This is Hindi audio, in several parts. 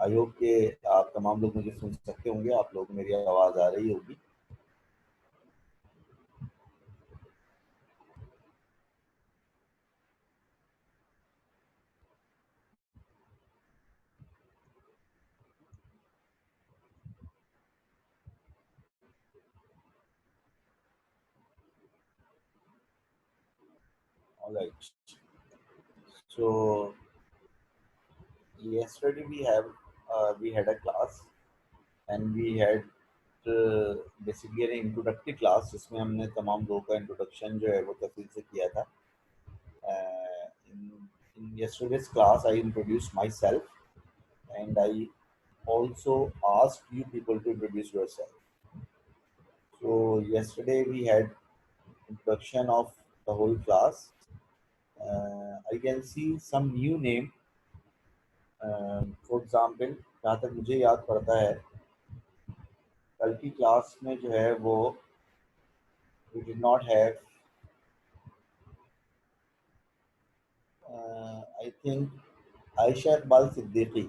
आई होप कि आप तमाम लोग मुझे सुन सकते होंगे, आप लोग मेरी आवाज़ आ रही होगी। Alright, so yesterday we had a class and we had basically an introductory class जिसमें हमने तमाम लोगों का इंट्रोडक्शन जो है वो तफसील से किया था। In yesterday's class I introduced myself and I also asked you people to introduce yourself. So yesterday we had introduction of the whole class. I can see some new name. For example, जहाँ तक मुझे याद पड़ता है कल की क्लास में जो है वो we did not have I think Aisha Iqbal Siddiqui.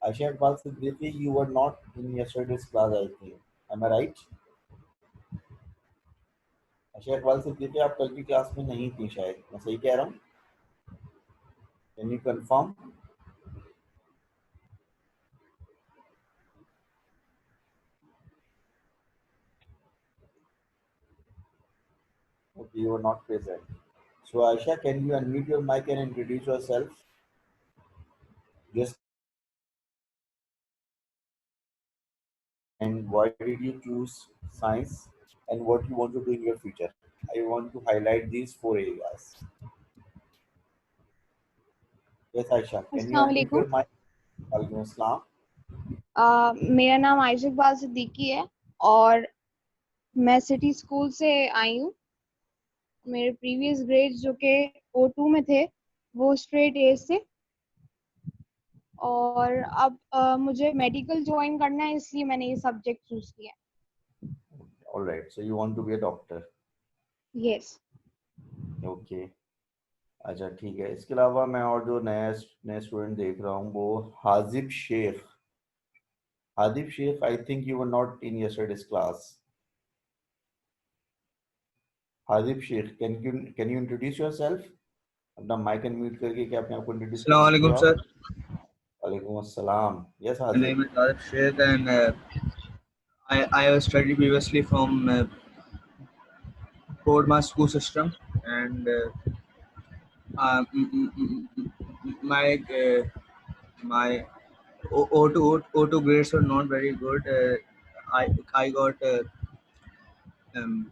Aisha Iqbal Siddiqui, you were not in yesterday's class, I think. Am I right? Ayesha Iqbal Siddiqui आप कल की क्लास में नहीं थी शायद, मैं सही कह रहा हूँ? Can you confirm? Okay, you were not present. So Aisha, can you unmute your mic and introduce yourself? Just and why did you choose science and what you want to do in your future? I want to highlight these four areas. Yes, Aisha, can you अस्सलाम unmute वालेकुम। your mic? Walaikum Assalam. मेरा नाम आयशा इकबाल सिद्दीकी है और मैं सिटी स्कूल से आई हूँ। मेरे प्रीवियस ग्रेड जो कि O2 में थे वो स्ट्रेट ए से, और अब मुझे मेडिकल ज्वाइन करना है, इसलिए मैंने ये सब्जेक्ट चूज किया। All right. So you want to be a doctor? Yes. Okay. अच्छा ठीक है। इसके अलावा मैं और जो नए स्टूडेंट देख रहा हूँ वो Hajib Sheikh. Hajib Sheikh, I think you were not in yesterday's class. Hajib Sheikh, can you introduce yourself? अपना माइक अनम्यूट करके क्या अपने आप को इंट्रोड्यूस कर सकते हो Assalamualaikum आप? sir. वालेकुम अस्सलाम। Yes My name हाजिब। is Arif Sheikh and I have studied previously from Port school system and my my O2 grades were not very good. I got um,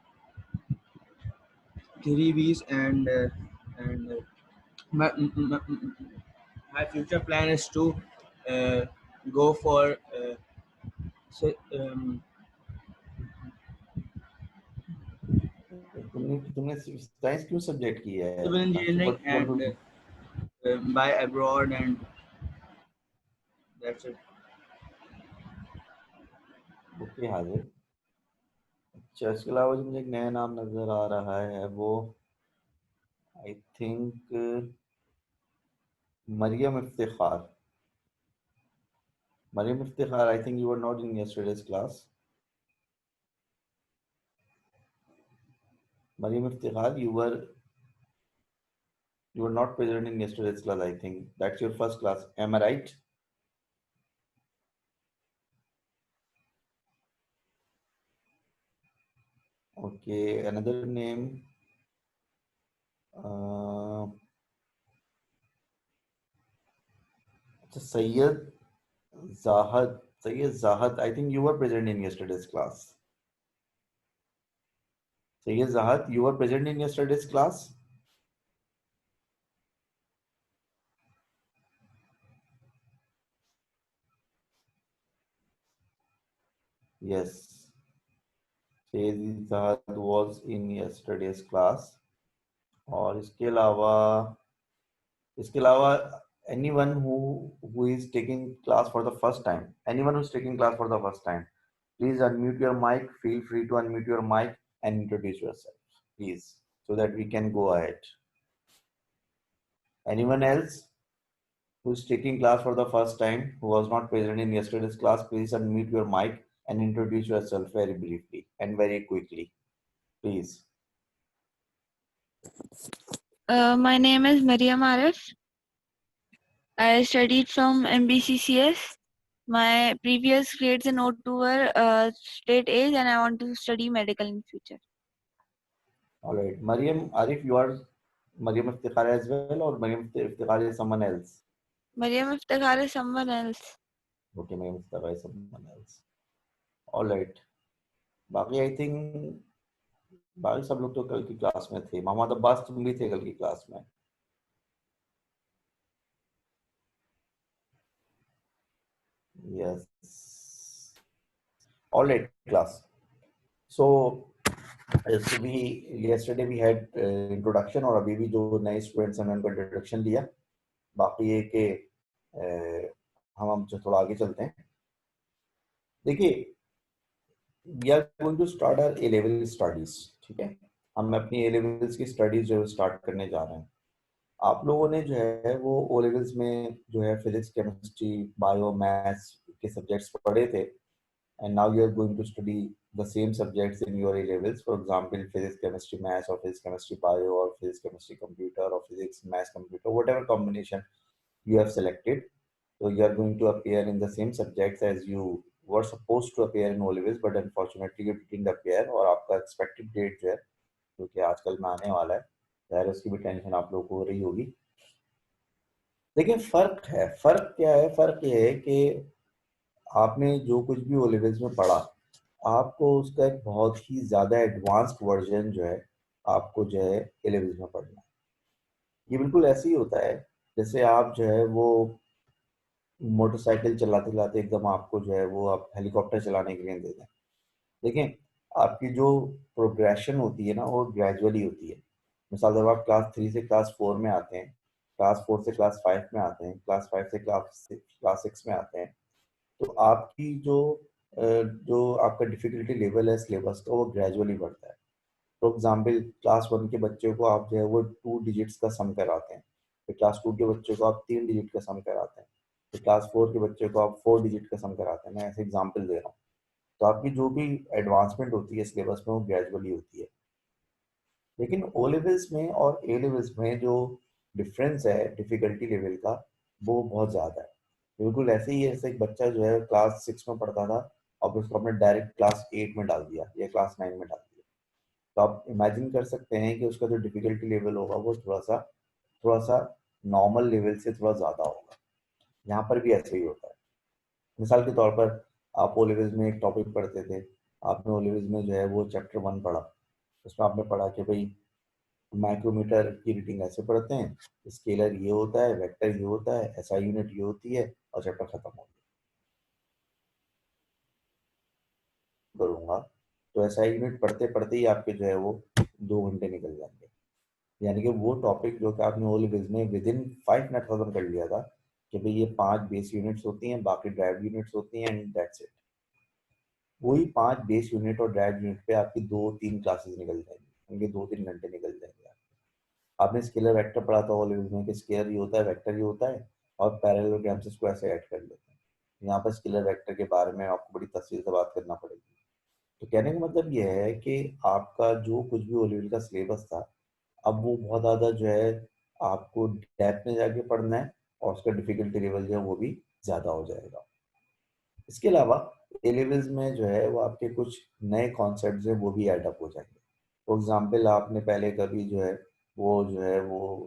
3 Bs and my, my my future plan is to uh, go for say, तुमने तुमने साइंस क्यों सब्जेक्ट किया है? civil So engineering what you want to and do? buy abroad, and that's it. Okay Hajib. अच्छा, इसके अलावा जो मुझे एक नया नाम नजर आ रहा है वो I think Mariam Iftikhar. Mariam Iftikhar, I think you were not in yesterday's class. Mariam Iftikhar, you were not present in yesterday's class, I think. That's your first class. Am I right? Okay, another name. Uh, Sayyid Zahad. Sayyid Zahad, I think you were present in yesterday's class. Sayyid Zahad, you were present in yesterday's class? Yes. Sayyid Zahad was in yesterday's class. और इसके अलावा anyone who is taking class for the first time, anyone who's taking class for the first time, please unmute your mic. Feel free to unmute your mic and introduce yourself, please, so that we can go ahead. Anyone else? who is taking class for the first time, who was not present in yesterday's class, please unmute your mic and introduce yourself very briefly and very quickly, please. My name is Mariam Arif. I studied from MBCCS. My previous grades in O2 were straight A's, and I want to study medical in future. All right, Mariam Arif, you are Mariam Iftikhar as well, or Mariam Iftikhar is someone else? Mariam Iftikhar is someone else. Okay, Mariam Iftikhar is someone else. All right. बाकी आई थिंक बाकी सब लोग तो कल की क्लास में थे. मोहम्मद अब्बास तुम भी थे कल की क्लास में. Yes. All right, class. So yesterday we had introduction, और अभी भी जो नए स्टूडेंट्स हैं उनको इंट्रोडक्शन लिया. बाकी ये कि हम जो थोड़ा आगे चलते हैं. देखिए, we are going to start our A level studies. ठीक है, हम अपनी A levels की स्टडीज जो स्टार्ट करने जा रहे हैं. आप लोगों ने जो है वो O levels में जो है फिजिक्स, केमिस्ट्री, बायो, मैथ्स के सब्जेक्ट्स पढ़े थे, and now you are going to study the same subjects in your A levels. For example, physics, chemistry, maths, or physics, chemistry, bio, or physics, chemistry, computer, or physics, maths, computer, whatever combination you have selected. So you are going to appear in the same subjects as you were supposed to appear in O levels, but unfortunately you didn't appear. और आपका expected date जो है, जो कि आजकल में आने वाला है, यार उसकी भी टेंशन आप लोगों को हो रही होगी. लेकिन फर्क है, फर्क क्या है? फर्क ये है कि आपने जो कुछ भी O levels में पढ़ा, आपको उसका एक बहुत ही ज़्यादा एडवांस्ड वर्जन जो है आपको जो है A levels में पढ़ना है. ये बिल्कुल ऐसे ही होता है जैसे आप जो है वो मोटरसाइकिल चलाते चलाते एकदम आपको जो है वो आप हेलीकॉप्टर चलाने के लिए दे दें. देखें, आपकी जो प्रोग्रेशन होती है ना वो ग्रेजुअली होती है. मिसाल जब आप क्लास 3 से क्लास 4 में आते हैं, क्लास 4 से क्लास 5 में आते हैं, क्लास 5 से क्लास 6 में आते हैं, तो आपकी जो आपका डिफिकल्टी लेवल है सिलेबस का वो ग्रेजुअली बढ़ता है. फॉर एग्जाम्पल, क्लास 1 के बच्चे को आप जो है वो 2 डिजिट्स का सम कराते हैं, फिर क्लास 2 के बच्चे को आप 3 डिजिट का सम कराते हैं, फिर क्लास 4 के बच्चे को आप 4 डिजिट का सम कराते हैं. मैं ऐसे एग्जाम्पल दे रहा हूँ. तो आपकी जो भी एडवांसमेंट होती है सिलेबस में वो ग्रेजुअली होती है. लेकिन ओ लेवल्स में और ए लेवल्स में जो डिफरेंस है डिफिकल्टी लेवल का वो बहुत ज़्यादा है. बिल्कुल ऐसे ही है जैसे एक बच्चा जो है क्लास 6 में पढ़ता था और फिर उसको आपने डायरेक्ट क्लास 8 में डाल दिया या क्लास 9 में डाल दिया. तो आप इमेजिन कर सकते हैं कि उसका जो डिफिकल्टी लेवल होगा वो थोड़ा सा नॉर्मल लेवल से थोड़ा ज़्यादा होगा. यहाँ पर भी ऐसे ही होता है. मिसाल के तौर पर आप ओ लेवल्स में एक टॉपिक पढ़ते थे, आपने ओ लेवल्स में जो है वो चैप्टर 1 पढ़ा. उसमें आपने पढ़ा कि भाई माइक्रोमीटर की रीडिंग ऐसे पढ़ते हैं, स्केलर ये होता है, वेक्टर ये होता है, एसआई यूनिट ये होती है, और चैप्टर खत्म हो करूंगा. तो एसआई यूनिट पढ़ते पढ़ते ही आपके जो है वो 2 घंटे निकल जाएंगे. यानी कि वो टॉपिक जो कि आपने ओ लेवल्स में विद इन 5 मिनट खत्म कर लिया था कि भाई ये 5 बेस यूनिट्स होती हैं, बाकी ड्राइव यूनिट्स होती हैं, एंड दैट्स इट. वही 5 बेस यूनिट और ड्राइव यूनिट पे आपकी 2-3 क्लासेस निकल जाएंगी, उनके 2-3 घंटे निकल जाएंगे. आपने स्केलर वेक्टर पढ़ा था ओ लेवल्स में कि स्केलर ये होता है, वेक्टर ये होता है, और पैरेललोग्राम से इसको ऐसे ऐड कर लेते हैं. यहाँ पर स्केलर वेक्टर के बारे में आपको बड़ी तफसील से बात करना पड़ेगी. तो कहने का मतलब ये है कि आपका जो कुछ भी ओ लेवल का सिलेबस था, अब वो बहुत ज़्यादा जो है आपको डेप्थ में जाके पढ़ना है, और उसका डिफिकल्टी लेवल जो है वो भी ज़्यादा हो जाएगा. इसके अलावा ए लेवल्स में जो है वो आपके कुछ नए कॉन्सेप्ट्स हैं वो भी ऐड अप हो जाएंगे. फॉर एग्जांपल, आपने पहले कभी जो है वो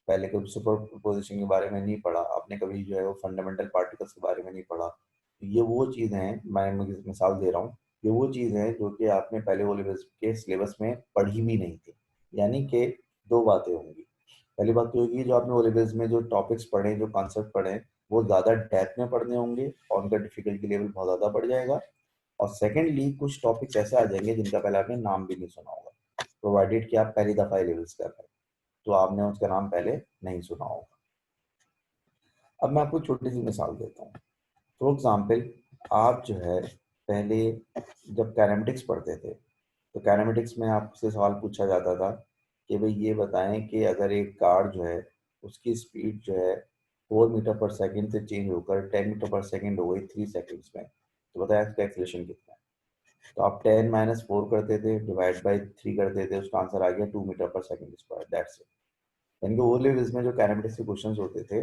पहले कभी सुपर पोजिशन के बारे में नहीं पढ़ा, आपने कभी जो है वो फंडामेंटल पार्टिकल्स के बारे में नहीं पढ़ा. ये वो चीज़ें हैं, मैं मिसाल दे रहा हूँ, ये वो चीज़ें हैं जो कि आपने पहले ओ लेवल्स के सिलेबस में पढ़ी भी नहीं थी. यानी कि दो बातें होंगी. पहली बात तो होगी जो आपने ओ लेवल्स में जो टॉपिक्स पढ़े, जो कॉन्सेप्ट पढ़े, वो ज़्यादा डेप्थ में पढ़ने होंगे और उनका डिफिकल्टी लेवल बहुत ज़्यादा बढ़ जाएगा. और सेकेंडली, कुछ टॉपिक्स ऐसे आ जाएंगे जिनका पहले आपने नाम भी नहीं सुना होगा, प्रोवाइडेड कि आप पहली दफ़ा ए लेवल्स कर रहे हैं, तो आपने उसका नाम पहले नहीं सुना होगा. अब मैं आपको छोटी सी मिसाल देता हूँ. फॉर एग्जाम्पल, आप जो है पहले जब कैरामेटिक्स पढ़ते थे, तो कैरामेटिक्स में आपसे सवाल पूछा जाता था कि भाई ये बताएं कि अगर एक कार जो है उसकी स्पीड जो है 4 मीटर पर सेकंड से चेंज होकर 10 मीटर पर सेकंड हो गई 3 सेकंड्स में, तो बताया इसका एक्सेलरेशन कितना है। तो आप 10 माइनस 4 करते थे, डिवाइड बाई 3 करते थे, उसका आंसर आ गया 2 मीटर पर सेकंड स्क्वायर, दैट्स इट। यानी कि ओ लेवल्स में जो कैनामेटिक्स के क्वेश्चन होते थे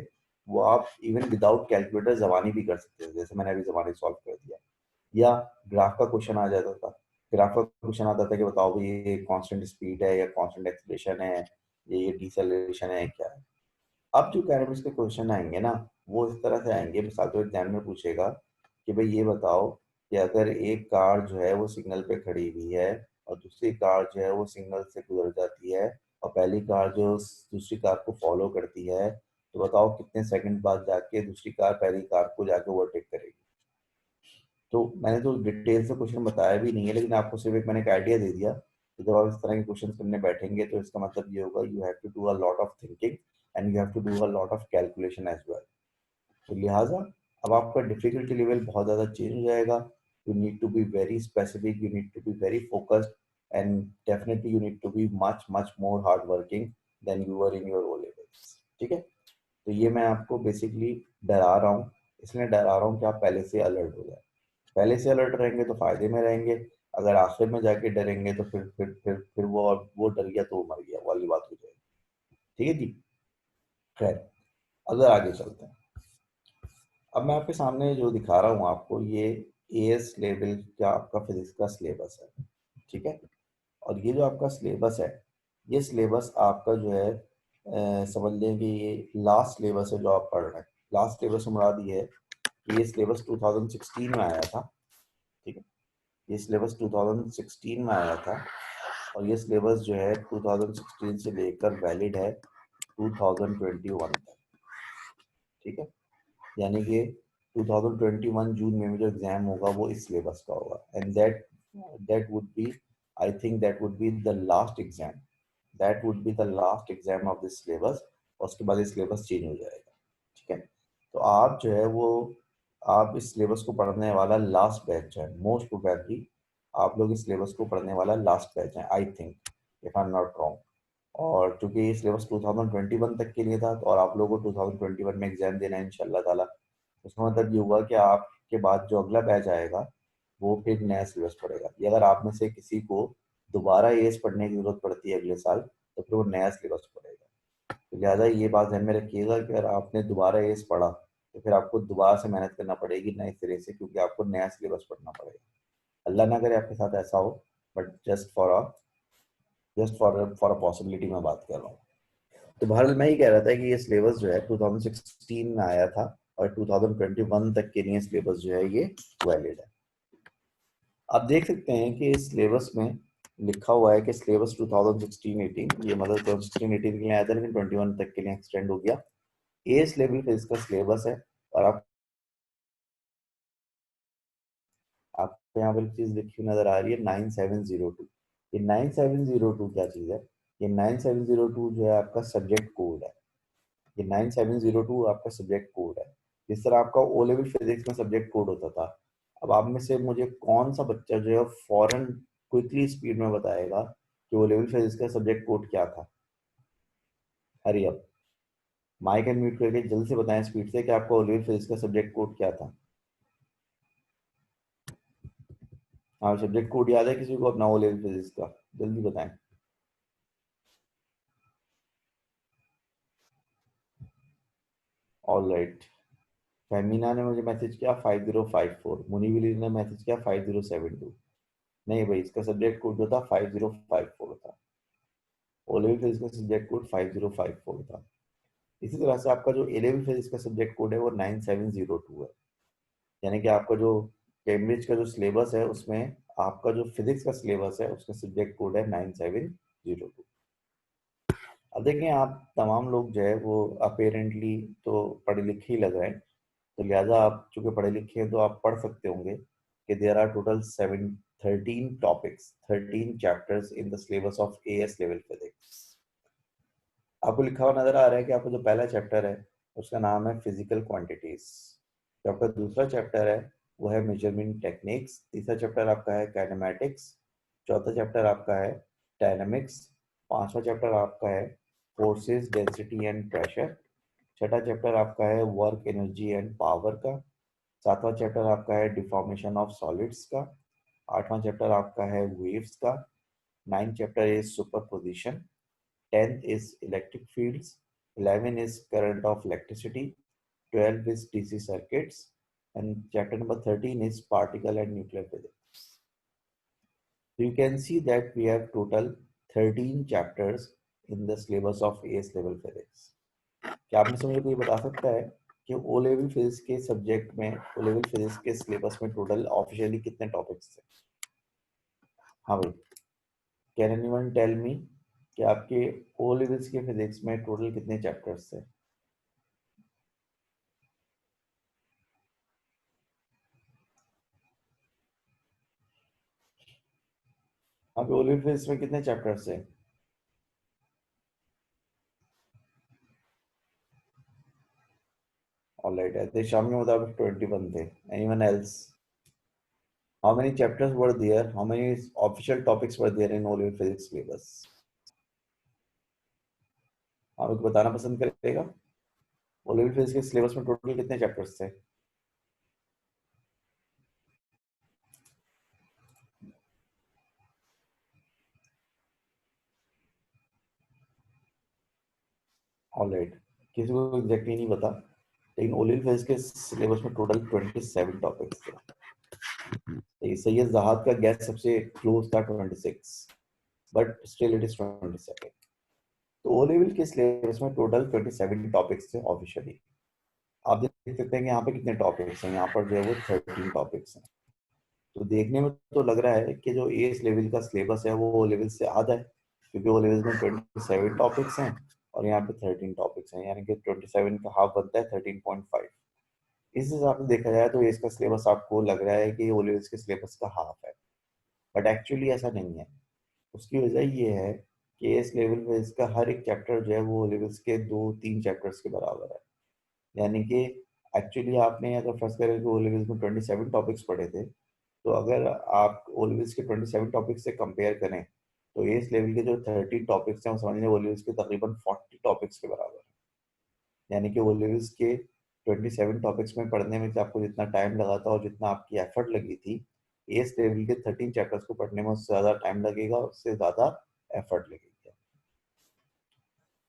वो आप इवन विदाउट कैलकुलेटर जबानी भी कर सकते थे, जैसे मैंने अभी जबानी सॉल्व कर दिया। या ग्राफ का क्वेश्चन आ जाता था, ग्राफ का क्वेश्चन आता था कि बताओ भाई ये कांस्टेंट स्पीड है या कांस्टेंट एक्सेलरेशन है, ये डिसेलरेशन है, क्या है। अब जो कैनामेटिक्स के क्वेश्चन आएंगे ना वो इस तरह से आएंगे, मिसाल के एग्जाम में पूछेगा कि भाई ये बताओ कि अगर एक कार जो है वो सिग्नल पे खड़ी हुई है और दूसरी कार जो है वो सिग्नल से गुजर जाती है और पहली कार जो दूसरी कार को फॉलो करती है, तो बताओ कितने सेकंड बाद जाके दूसरी कार पहली कार को जाके ओवरटेक करेगी। तो मैंने तो डिटेल से क्वेश्चन बताया भी नहीं है, लेकिन आपको सिर्फ एक मैंने एक आइडिया दे दिया कि जब आप इस तरह के क्वेश्चन करने बैठेंगे तो इसका मतलब ये होगा you have to do a lot of thinking and you have to do a lot of calculation as well. तो लिहाजा अब आपका डिफिकल्टी लेवल बहुत ज़्यादा चेंज हो जाएगा। You need to be very specific, you need to be very focused and definitely you need to be much much more hard working than you are in your O levels. ठीक है, तो ये मैं आपको बेसिकली डरा रहा हूँ, इसलिए डरा रहा हूँ कि आप पहले से अलर्ट हो जाए। पहले से अलर्ट रहेंगे तो फायदे में रहेंगे, अगर आखिर में जाके डरेंगे तो फिर वो डर गया तो वो मर गया वाली बात हो जाएगी। ठीक है जी, खैर अगर आगे चलते हैं, अब मैं आपके सामने जो दिखा रहा हूँ आपको ये एएस लेवल का आपका फिजिक्स का सिलेबस है। ठीक है, और ये जो आपका सिलेबस है ये सिलेबस आपका जो है समझ लें कि ये लास्ट सिलेबस है जो आप पढ़ रहे हैं। लास्ट सिलेबस में मुराद ये है कि ये सिलेबस 2016 में आया था। ठीक है, ये सिलेबस 2016 में आया था और ये सिलेबस जो है 2016 से लेकर वैलिड है 2021 तक। ठीक है, यानी कि 2021 जून में जो एग्जाम होगा वो इस सिलेबस का होगा and that would be, I think that would be the last exam, that would be the last exam of this syllabus, और उसके बाद ये सिलेबस चेंज हो जाएगा। ठीक है, तो आप जो है वो आप इस सिलेबस को पढ़ने वाला लास्ट बैच है, मोस्ट प्रोबेबली आप लोग इस सिलेबस को पढ़ने वाला लास्ट बैच है, I think if I am not wrong. और चूंकि ये सिलेबस 2021 तक के लिए था और आप लोगों को 2021 में एग्जाम देना है इंशाल्लाह ताला, उसका मतलब ये हुआ कि आपके बाद जो अगला बैच आएगा वो फिर नया सिलेबस पढ़ेगा। ये अगर आप में से किसी को दोबारा एएस पढ़ने की जरूरत पड़ती है अगले साल तो फिर वो नया सिलेबस पढ़ेगा। तो लिहाजा ये बात ध्यान में रखिएगा कि अगर आपने दोबारा एएस पढ़ा तो फिर आपको दोबारा से मेहनत करना पड़ेगी नए सिरे से, क्योंकि आपको नया सिलेबस पढ़ना पड़ेगा। अल्लाह ना करे आपके साथ ऐसा हो, but just for a possibility में बात कर रहा हूँ। तो बहरहाल मैं ये कह रहा था कि ये सिलेबस जो है 2016 में आया था और 2021 तक के लिए सिलेबस जो है ये वैलिड है। आप देख सकते हैं कि इस सिलेबस में लिखा हुआ है कि सिलेबस 2016-18, ये मतलब 2016-18 के लिए आया था लेकिन 21 तक के लिए एक्सटेंड हो गया। एएस लेवल पे इसका सिलेबस है और आपको यहाँ पर चीज लिखी हुई नजर आ रही है 9702। ये 9702 क्या चीज है? ये 9702 जो है आपका सब्जेक्ट कोड है। ये 9702 आपका सब्जेक्ट कोड है। जिस तरह आपका ओ लेवल फिजिक्स में सब्जेक्ट कोड होता था, अब आप में से मुझे कौन सा बच्चा जो है फॉरन क्विकली स्पीड में बताएगा कि ओ लेवल फिजिक्स का सब्जेक्ट कोड क्या था? Hurry up, mike and mute करके जल्दी से बताएं स्पीड से कि आपका ओ लेवल फिजिक्स का सब्जेक्ट कोड क्या था। हाँ, सब्जेक्ट कोड याद है किसी को अपना ओ लेवल फिजिक्स का? जल्दी बताएं। ऑल राइट, फेमिना ने मुझे मैसेज किया 5054, मुनीविली ने मैसेज किया 5072। नहीं भाई, इसका सब्जेक्ट कोड जो था 5054 था। ओ लेवल फिजिक्स का सब्जेक्ट कोड 5054 था। इसी तरह से आपका जो ए लेवल फिजिक्स का सब्जेक्ट कोड है वो 9702 है। यानी कि आपका जो कैम्ब्रिज का जो सिलेबस है उसमें आपका जो फिजिक्स का सिलेबस है उसका सब्जेक्ट कोड है 9702। अब देखें, आप तमाम लोग जो है वो अपेरेंटली तो पढ़े लिखे ही लग रहे हैं, तो लिहाजा आप चूंकि पढ़े लिखे हैं तो आप पढ़ सकते होंगे कि there are total 13 topics, 13 chapters in the syllabus of AS level physics. आपको लिखा हुआ नजर आ रहा है कि आपका जो पहला चैप्टर है उसका नाम है फिजिकल क्वांटिटीज, जो आपका दूसरा चैप्टर है वो है मेजरमेंट टेक्निक्स, तीसरा चैप्टर आपका है काइनेमेटिक्स, चौथा चैप्टर आपका है डायनामिक्स, पांचवा चैप्टर आपका है फोर्सेस, डेंसिटी एंड प्रेशर। छठा चैप्टर आपका है वर्क, एनर्जी एंड पावर का। सातवां चैप्टर आपका है डिफॉर्मेशन ऑफ सॉलिड्स का। आठवां चैप्टर आपका है वेव्स का। Ninth chapter is superposition. 10th is electric fields. 11 is current of electricity. 12 is DC circuits. And chapter number 13 is particle and nuclear physics. So you can see that we have total 13 chapters in the syllabus of AS level physics. क्या आप में से मुझे कोई बता सकता है कि ओ लेवल फिजिक्स के सब्जेक्ट में, ओ लेवल फिजिक्स के सिलेबस में टोटल ऑफिशियली कितने टॉपिक्स थे? हाँ भाई, कैन एनीवन टेल मी कि आपके ओ लेवल्स के फिजिक्स में टोटल कितने चैप्टर्स थे? आपके ओ लेवल फिजिक्स में कितने चैप्टर्स थे? All right, at the Sham के मुताबिक 21 थे. Anyone else? How many chapters were there? How many official topics were there in O-level physics syllabus? आप लोग बताना पसंद करेगा? O-level physics के syllabus में टोटल कितने चैप्टर्स थे? All right, किसी को एग्जैक्टली नहीं पता, लेकिन O-level physics के syllabus में टोटल 27 टॉपिक्स थे. सैयद जहाद का गैस सबसे क्लोज था 26, बट स्टिल इट इज 27. तो ओ लेवल के सिलेबस में टोटल 27 टॉपिक्स थे ऑफिशियली. आप देख सकते हैं कि यहाँ पे कितने टॉपिक्स हैं. यहाँ पर जो है वो 13 टॉपिक्स हैं. तो देखने में तो लग रहा है कि जो एस लेवल का सिलेबस है वो ओ लेवल से आधा है, क्योंकि ओ लेवल में 27 टॉपिक्स हैं और यहाँ पे 13 टॉपिक्स हैं, यानी कि 27 का हाफ बनता है 13.5. इस हिसाब से देखा जाए तो एस का सिलेबस आपको लग रहा है कि ओ लेवल के सिलेबस का हाफ है, बट एक्चुअली ऐसा नहीं है. उसकी वजह ये है कि एस लेवल में इसका हर एक चैप्टर जो है वो लेवल्स के 2-3 चैप्टर्स के बराबर है. यानी कि एक्चुअली आपने अगर फर्स्ट करें कि ओ लेवल्स में 27 टॉपिक्स पढ़े थे, तो अगर आप ओ लेवल्स के 27 टॉपिक्स से कंपेयर करें तो एस लेवल के जो 30 टॉपिक्स हैं वो समझ लें ओ लेवल्स के तकरीबन 40 टॉपिक्स के बराबर है. यानी कि ओ लेवल्स के 27 टॉपिक्स में पढ़ने में आपको जितना टाइम लगा था और जितना आपकी एफर्ट लगी थी, एस लेवल के 13 चैप्टर्स को पढ़ने में उससे ज़्यादा टाइम लगेगा, उससे ज़्यादा एफर्ट लगेगी.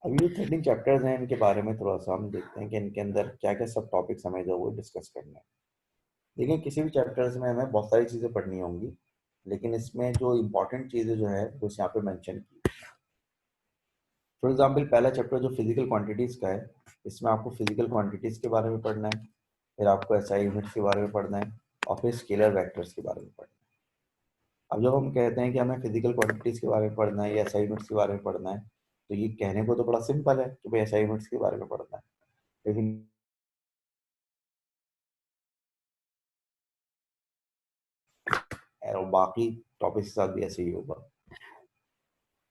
अभी जो 13 चैप्टर्स हैं इनके बारे में थोड़ा सा हम देखते हैं कि इनके अंदर क्या क्या सब टॉपिक्स हमें जो वो डिस्कस करने हैं. देखिए, किसी भी चैप्टर्स में हमें बहुत सारी चीज़ें पढ़नी होंगी, लेकिन इसमें जो इम्पोर्टेंट चीज़ें जो है वो यहाँ पे मेंशन की. फॉर एग्जांपल, पहला चैप्टर जो फिजिकल क्वांटिटीज़ का है, इसमें आपको फिजिकल क्वांटिटीज़ के बारे में पढ़ना है, फिर आपको एसआई यूनिट्स के बारे में पढ़ना है, और फिर स्केलर वेक्टर्स के बारे में पढ़ना है. अब जब हम कहते हैं कि हमें फिजिकल क्वांटिटीज़ के बारे में पढ़ना है या एसआई यूनिट्स के बारे में पढ़ना है, तो ये कहने को तो बड़ा सिंपल है कि भाई एसआई यूनिट्स के बारे में पढ़ना है, लेकिन और बाकी टॉपिक्स के साथ भी ऐसे ही होगा.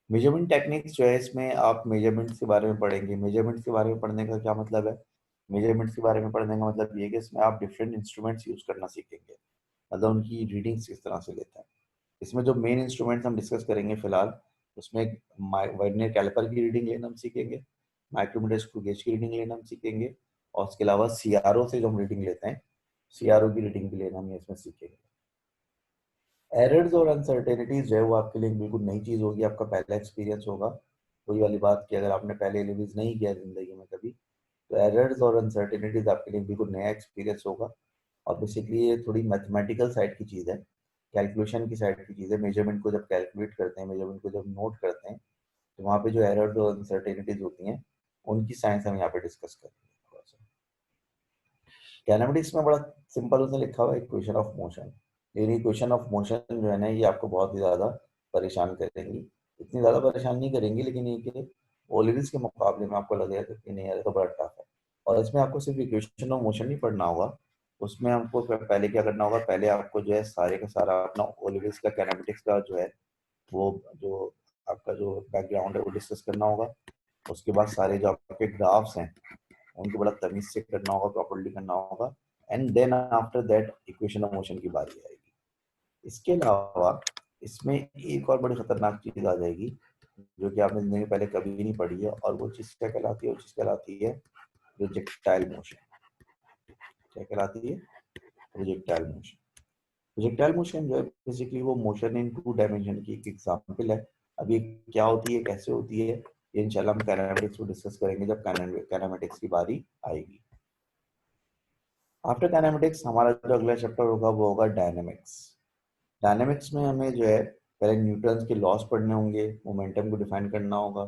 मेजरमेंट टेक्निक्स जो है, इसमें आप मेजरमेंट्स के बारे में पढ़ेंगे. मेजरमेंट्स के बारे में पढ़ने का क्या मतलब है? मेजरमेंट्स के बारे में पढ़ने का मतलब ये है कि इसमें आप डिफरेंट इंस्ट्रूमेंट्स यूज करना सीखेंगे, मतलब उनकी रीडिंग्स किस तरह से लेते हैं. इसमें जो मेन इंस्ट्रूमेंट्स हम डिस्कस करेंगे फिलहाल, उसमें वर्नियर कैलिपर की रीडिंग लेना हम सीखेंगे, माइक्रोमीटर स्क्रू गेज की रीडिंग लेना हम सीखेंगे, और उसके अलावा सीआरओ से जो हम रीडिंग लेते हैं, सीआरओ की रीडिंग भी लेना हम इसमें सीखेंगे. एरर्स और अनसर्टेनिटीज जो है वो आपके लिए बिल्कुल नई चीज़ होगी, आपका पहला एक्सपीरियंस होगा. वही वाली बात कि अगर आपने पहले रिवीज नहीं किया जिंदगी में कभी, तो एरर्स और अनसर्टेनिटीज आपके लिए बिल्कुल नया एक्सपीरियंस होगा. और बेसिकली ये थोड़ी मैथमेटिकल साइड की चीज़ है, कैलकुलेशन की साइड की चीज़ है. मेजरमेंट को जब कैलकुलेट करते हैं, मेजरमेंट को जब नोट करते हैं, तो वहाँ पे जो एरर्स और अनसर्टेनिटीज होती हैं, उनकी साइंस हम यहाँ पे डिस्कस करेंगे थोड़ा सा. कैनेमेटिक्स में बड़ा सिंपल उसने लिखा हुआ है इक्वेशन ऑफ मोशन, लेकिन इक्वेशन ऑफ मोशन जो है ना, ये आपको बहुत ही ज़्यादा परेशान करेंगी. इतनी ज़्यादा परेशान नहीं करेंगी, लेकिन ये कि ओलिविस के मुकाबले में आपको लगेगा कि नहीं यार, तो बड़ा टफ है. और इसमें आपको सिर्फ इक्वेशन ऑफ मोशन नहीं पढ़ना होगा, उसमें हमको पहले क्या करना होगा, पहले आपको जो है सारे का सारा अपना ओलिविस का कैनेमेटिक्स का जो है वो जो आपका जो बैकग्राउंड है वो डिस्कस करना होगा. उसके बाद सारे जो आपके ग्राफ्स हैं उनको बड़ा तमीज से करना होगा, प्रॉपर्ली करना होगा, and then after that equation of motion की बारी आएगी. इसके अलावा इसमें एक और बड़ी खतरनाक चीज आ जाएगी जो कि आपने जिंदगी में पहले कभी नहीं पढ़ी है, और वो चीज़ क्या कहलाती है? वो चीज़ कहलाती है प्रोजेक्टाइल मोशन। क्या कहलाती है? Projectile motion. प्रोजेक्टाइल मोशन जो है बेसिकली वो मोशन इन टू डायमेंशन की एक एग्जाम्पल है। अब ये क्या होती है, कैसे होती है, ये इंशाल्लाह हम काइनेमेटिक्स को डिस्कस करेंगे जब काइनेमेटिक्स की बारी आएगी। आफ्टर काइनेमेटिक्स हमारा जो अगला चैप्टर होगा वो होगा डायनेमिक्स। डायनेमिक्स में हमें जो है पहले न्यूटन के लॉस पढ़ने होंगे, मोमेंटम को डिफाइन करना होगा,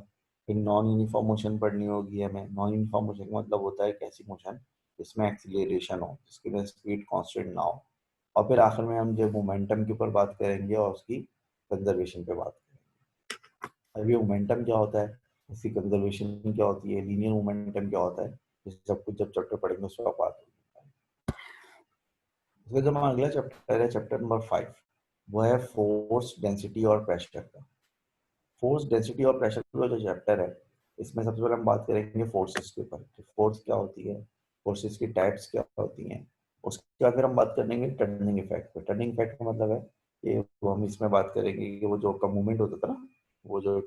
फिर नॉन यूनिफॉर्म मोशन पढ़नी होगी हमें। नॉन यूनिफॉर्म मोशन का मतलब होता है एक ऐसी मोशन जिसमें एक्सीलरेशन हो, जिसके में स्पीड कांस्टेंट ना हो। और फिर आखिर में हम जो मोमेंटम के ऊपर बात करेंगे और उसकी कंजर्वेशन पे बात करेंगे। अब ये मोमेंटम क्या होता है, इसकी कंजर्वेशन क्या होती है, लीनियर मोमेंटम क्या होता है, ये सब कुछ जब चैप्टर पढ़ेंगे उसका बात होगी। इसका जो हमारा अगला चैप्टर है, चैप्टर नंबर 5, वो है फोर्स, डेंसिटी और प्रेशर का। फोर्स, डेंसिटी और प्रेशर का जो चैप्टर है, इसमें सबसे पहले हम बात करेंगे फोर्सेस के ऊपर कि फोर्स क्या होती है, फोर्सेस की टाइप्स क्या होती हैं। उसके बाद फिर हम बात करेंगे टर्निंग इफेक्ट पे। टर्निंग इफेक्ट का मतलब है कि वो हम इसमें बात करेंगे कि वो जो का मूवमेंट होता था ना, वो जो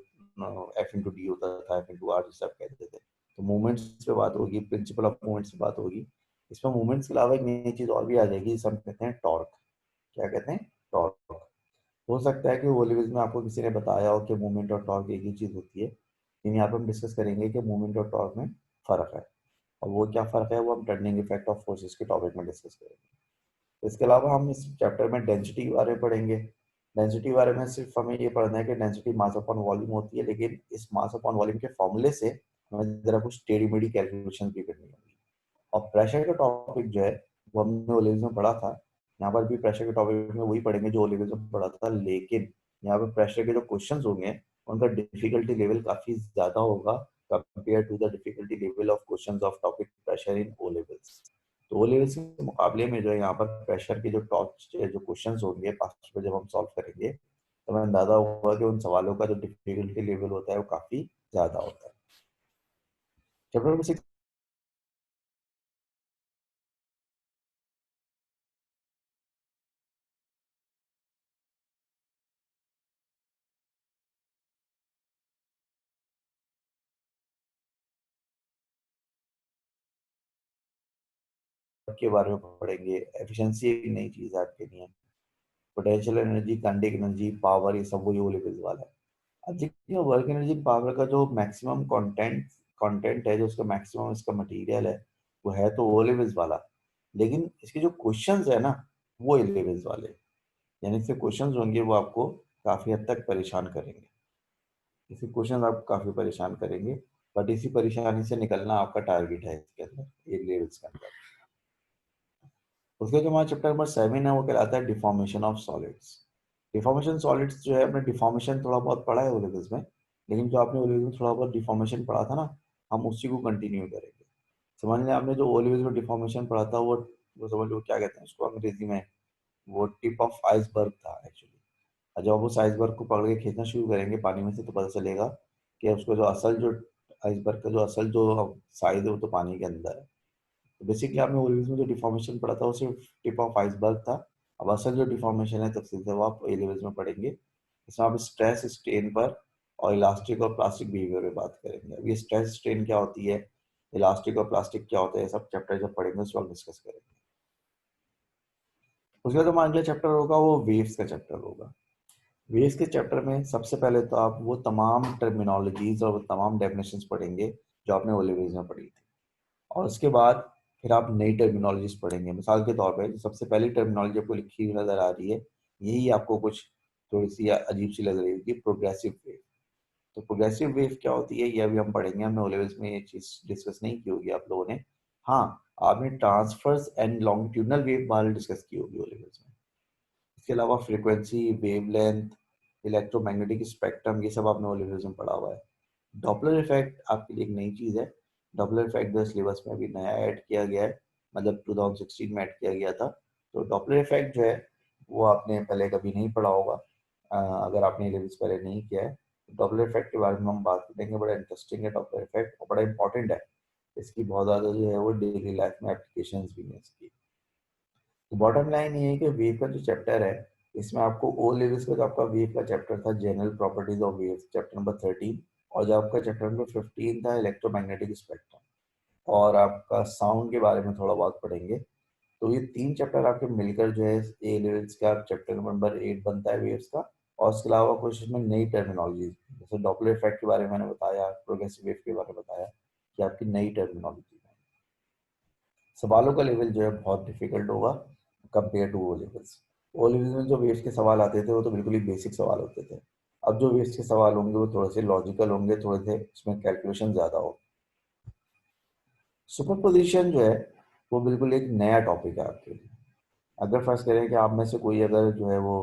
एफ इंटू डी होता था, एफ इंटू आर जिसे आप कहते थे, तो मूवमेंट्स पे बात होगी, प्रिंसिपल ऑफ मूवमेंट्स पे बात होगी। इसमें मूवमेंट्स के अलावा एक नई चीज और भी आ जाएगी जिसे हम कहते हैं टॉर्क। क्या कहते हैं? टॉर्क। हो सकता है कि वो लेवल में आपको किसी ने बताया हो कि मूवमेंट और टॉर्क एक ही चीज होती है, लेकिन यहाँ पे हम डिस्कस करेंगे कि मूवमेंट और टॉर्क में फर्क है, और वो क्या फर्क है वो हम टर्निंग इफेक्ट ऑफ फोर्सेस के टॉपिक में डिस्कस करेंगे। इसके अलावा हम इस चैप्टर में डेंसिटी के बारे में पढ़ेंगे। डेंसिटी के बारे में सिर्फ हमें ये पढ़ना है कि डेंसिटी मास अपॉन वॉल्यूम होती है, लेकिन इस मास अपॉन वॉल्यूम के फॉर्मूले से हमें जरा कुछ टेढ़ी मेढ़ी कैलकुलेशन भी करनी होगी। और प्रेशर का टॉपिक जो है वो हमने ओ लेवल्स में पढ़ा था, यहाँ पर भी प्रेशर के टॉपिक में वही पढ़ेंगे जो ओ लेवल्स में पढ़ा था, लेकिन यहाँ पे प्रेशर के जो क्वेश्चंस होंगे उनका डिफिकल्टी लेवल काफी ज्यादा होगा compare to the difficulty level of questions of topic pressure in O levels. तो ओ लेवल्स के मुकाबले में जो है यहाँ पर प्रेशर के जो जो क्वेश्चंस होंगे पास्ट में जब हम सॉल्व करेंगे तो हमें अंदाजा होगा कि उन सवालों का जो डिफिकल्टी लेवल होता है वो काफी ज्यादा होता है। चैप्टर नंबर 6 के बारे में पढ़ेंगे। एफिशिएंसी एक नई चीज है आपके लिए। Potential energy, kinetic energy, power, ये सब वही लेवल्स वाला है। अब देखिए वर्क एनर्जी पावर का जो मैक्सिमम कंटेंट कंटेंट है, जो उसका मैक्सिमम इसका मटेरियल है, वो है तो ओ लेवल्स वाला, लेकिन इसके जो क्वेश्चंस है ना वो ए लेवल्स वाले, यानी इसके क्वेश्चंस होंगे वो आपको काफी हद तक परेशान करेंगे। इसके क्वेश्चन आपको काफी परेशान करेंगे, बट इसी परेशानी से निकलना आपका टारगेट है इसके अंदर, ए लेवल्स के अंदर। उसके जो हमारा चैप्टर नंबर 7 है वो कहलाता है deformation of solids. Deformation solids जो है, आपने डिफॉर्मेशन थोड़ा बहुत पढ़ा है ओ लेवल्स में, लेकिन जो आपने ओ लेवल्स में थोड़ा बहुत डिफॉर्मेशन पढ़ा था ना, हम उसी को कंटिन्यू करेंगे। समझ लें आपने जो ओ लेवल्स में डिफॉर्मेशन पढ़ा था वो समझ लो क्या कहते हैं उसको अंग्रेजी में, वो टिप ऑफ आइसबर्ग था एक्चुअली। और जब आप उस आइसबर्ग को पकड़ के खींचना शुरू करेंगे पानी में से तो पता चलेगा कि उसका जो असल जो आइसबर्ग का जो असल जो साइज है वो तो पानी के अंदर है। तो बेसिकली आपने ओलिवस में जो डिफॉर्मेशन पढ़ा था वो सिर्फ टिप ऑफ आइसबर्ग था। अब असल जो डिफॉर्मेशन है तफसील से वो आप ए लेवल्स में पढ़ेंगे। इसमें आप स्ट्रेस स्ट्रेन पर और इलास्टिक और प्लास्टिक बिहेवियर पे बात करेंगे। अब ये स्ट्रेस स्ट्रेन क्या होती है, इलास्टिक और प्लास्टिक क्या होता है, ये सब चैप्टर जब पढ़ेंगे उस वक्त डिस्कस करेंगे। उसके बाद हमारा जो चैप्टर होगा वो वेव्स का चैप्टर होगा। वेव्स के चैप्टर में सबसे पहले तो आप वो तमाम टर्मिनोलॉजीज और वो तमाम डेफिनेशंस पढ़ेंगे जो आपने ओ लेवल्स में पढ़ी थी, और उसके बाद फिर आप नई टर्मिनोलॉजीज पढ़ेंगे। मिसाल के तौर पे सबसे पहली टर्मिनोलॉजी आपको लिखी हुई नजर आ रही है, यही आपको कुछ थोड़ी सी अजीब सी लग रही होगी, प्रोग्रेसिव वेव। तो प्रोग्रेसिव वेव क्या होती है ये अभी हम पढ़ेंगे, हमने ओ लेवल्स में ये चीज डिस्कस नहीं की होगी आप लोगों ने। हाँ, आपने ट्रांसफर्स एंड लॉन्गिट्यूडनल वेव बारे डिस्कस की होगी ओ लेवल्स में। इसके अलावा फ्रीक्वेंसी, वेवलेंथ, इलेक्ट्रोमैग्नेटिक स्पेक्ट्रम, ये सब आपने ओ लेवल्स में पढ़ा हुआ है। डॉपलर इफेक्ट आपके लिए एक नई चीज है। डॉपलर इफेक्ट जो सिलेबस में अभी नया ऐड किया गया है, मतलब 2016 में ऐड किया गया था। तो डॉपलर इफेक्ट जो है वो आपने पहले कभी नहीं पढ़ा होगा, अगर आपने लेवल्स पहले नहीं किया है। डॉपलर इफेक्ट के बारे में हम बात करेंगे, बड़ा इंटरेस्टिंग है डॉपलर इफेक्ट और बड़ा इंपॉर्टेंट है। इसकी बहुत ज़्यादा जो है वो डेली लाइफ में एप्लीकेशन भी है इसकी। तो बॉटम लाइन ये है कि वेव का जो चैप्टर है इसमें आपको ओ लेवल्स का जो आपका वेव का चैप्टर था general properties of waves chapter number 13, और जो आपका चैप्टर नंबर 15 था इलेक्ट्रोमैग्नेटिक स्पेक्ट्रम, और आपका साउंड के बारे में थोड़ा बहुत पढ़ेंगे। तो ये 3 चैप्टर आपके मिलकर जो है ए लेवल्स का चैप्टर नंबर 8 बनता है वेव्स का। और उसके अलावा कुछ इसमें नई टर्मिनोलॉजी, जैसे डॉपलर इफेक्ट के बारे में मैंने बताया, प्रोग्रेसिव वेव के बारे में बताया, कि आपकी नई टर्मिनोलॉजी है। सवालों का लेवल जो है बहुत डिफिकल्ट होगा compare to O levels. O levels में जो वेव्स के सवाल आते थे वो तो बिल्कुल ही बेसिक सवाल होते थे। अब जो वेव्स के सवाल होंगे वो थोड़े से लॉजिकल होंगे, थोड़े से उसमें कैलकुलेशन ज़्यादा होगा। सुपरपोजिशन जो है वो बिल्कुल एक नया टॉपिक है आपके लिए। अगर फर्ज करें कि आप में से कोई अगर जो है वो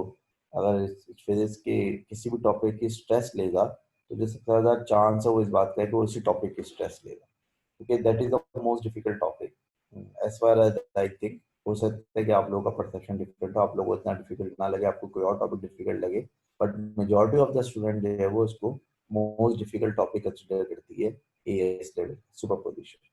अगर फिजिक्स के किसी भी टॉपिक की स्ट्रेस लेगा, तो जो सबसे ज़्यादा चांस है वो इस बात का है कि वो इसी टॉपिक की स्ट्रेस लेगा, क्योंकि that is the most difficult topic as far as I think. हो सकता है कि आप लोगों का परसेप्शन डिफिकल्ट हो, आप लोगों को इतना डिफिकल्ट ना लगे, आपको कोई और टॉपिक डिफिकल्ट लगे, but majority of the student जो है वो इसको मोस्ट डिफिकल्ट टॉपिक कंसिडर करती है as level superposition.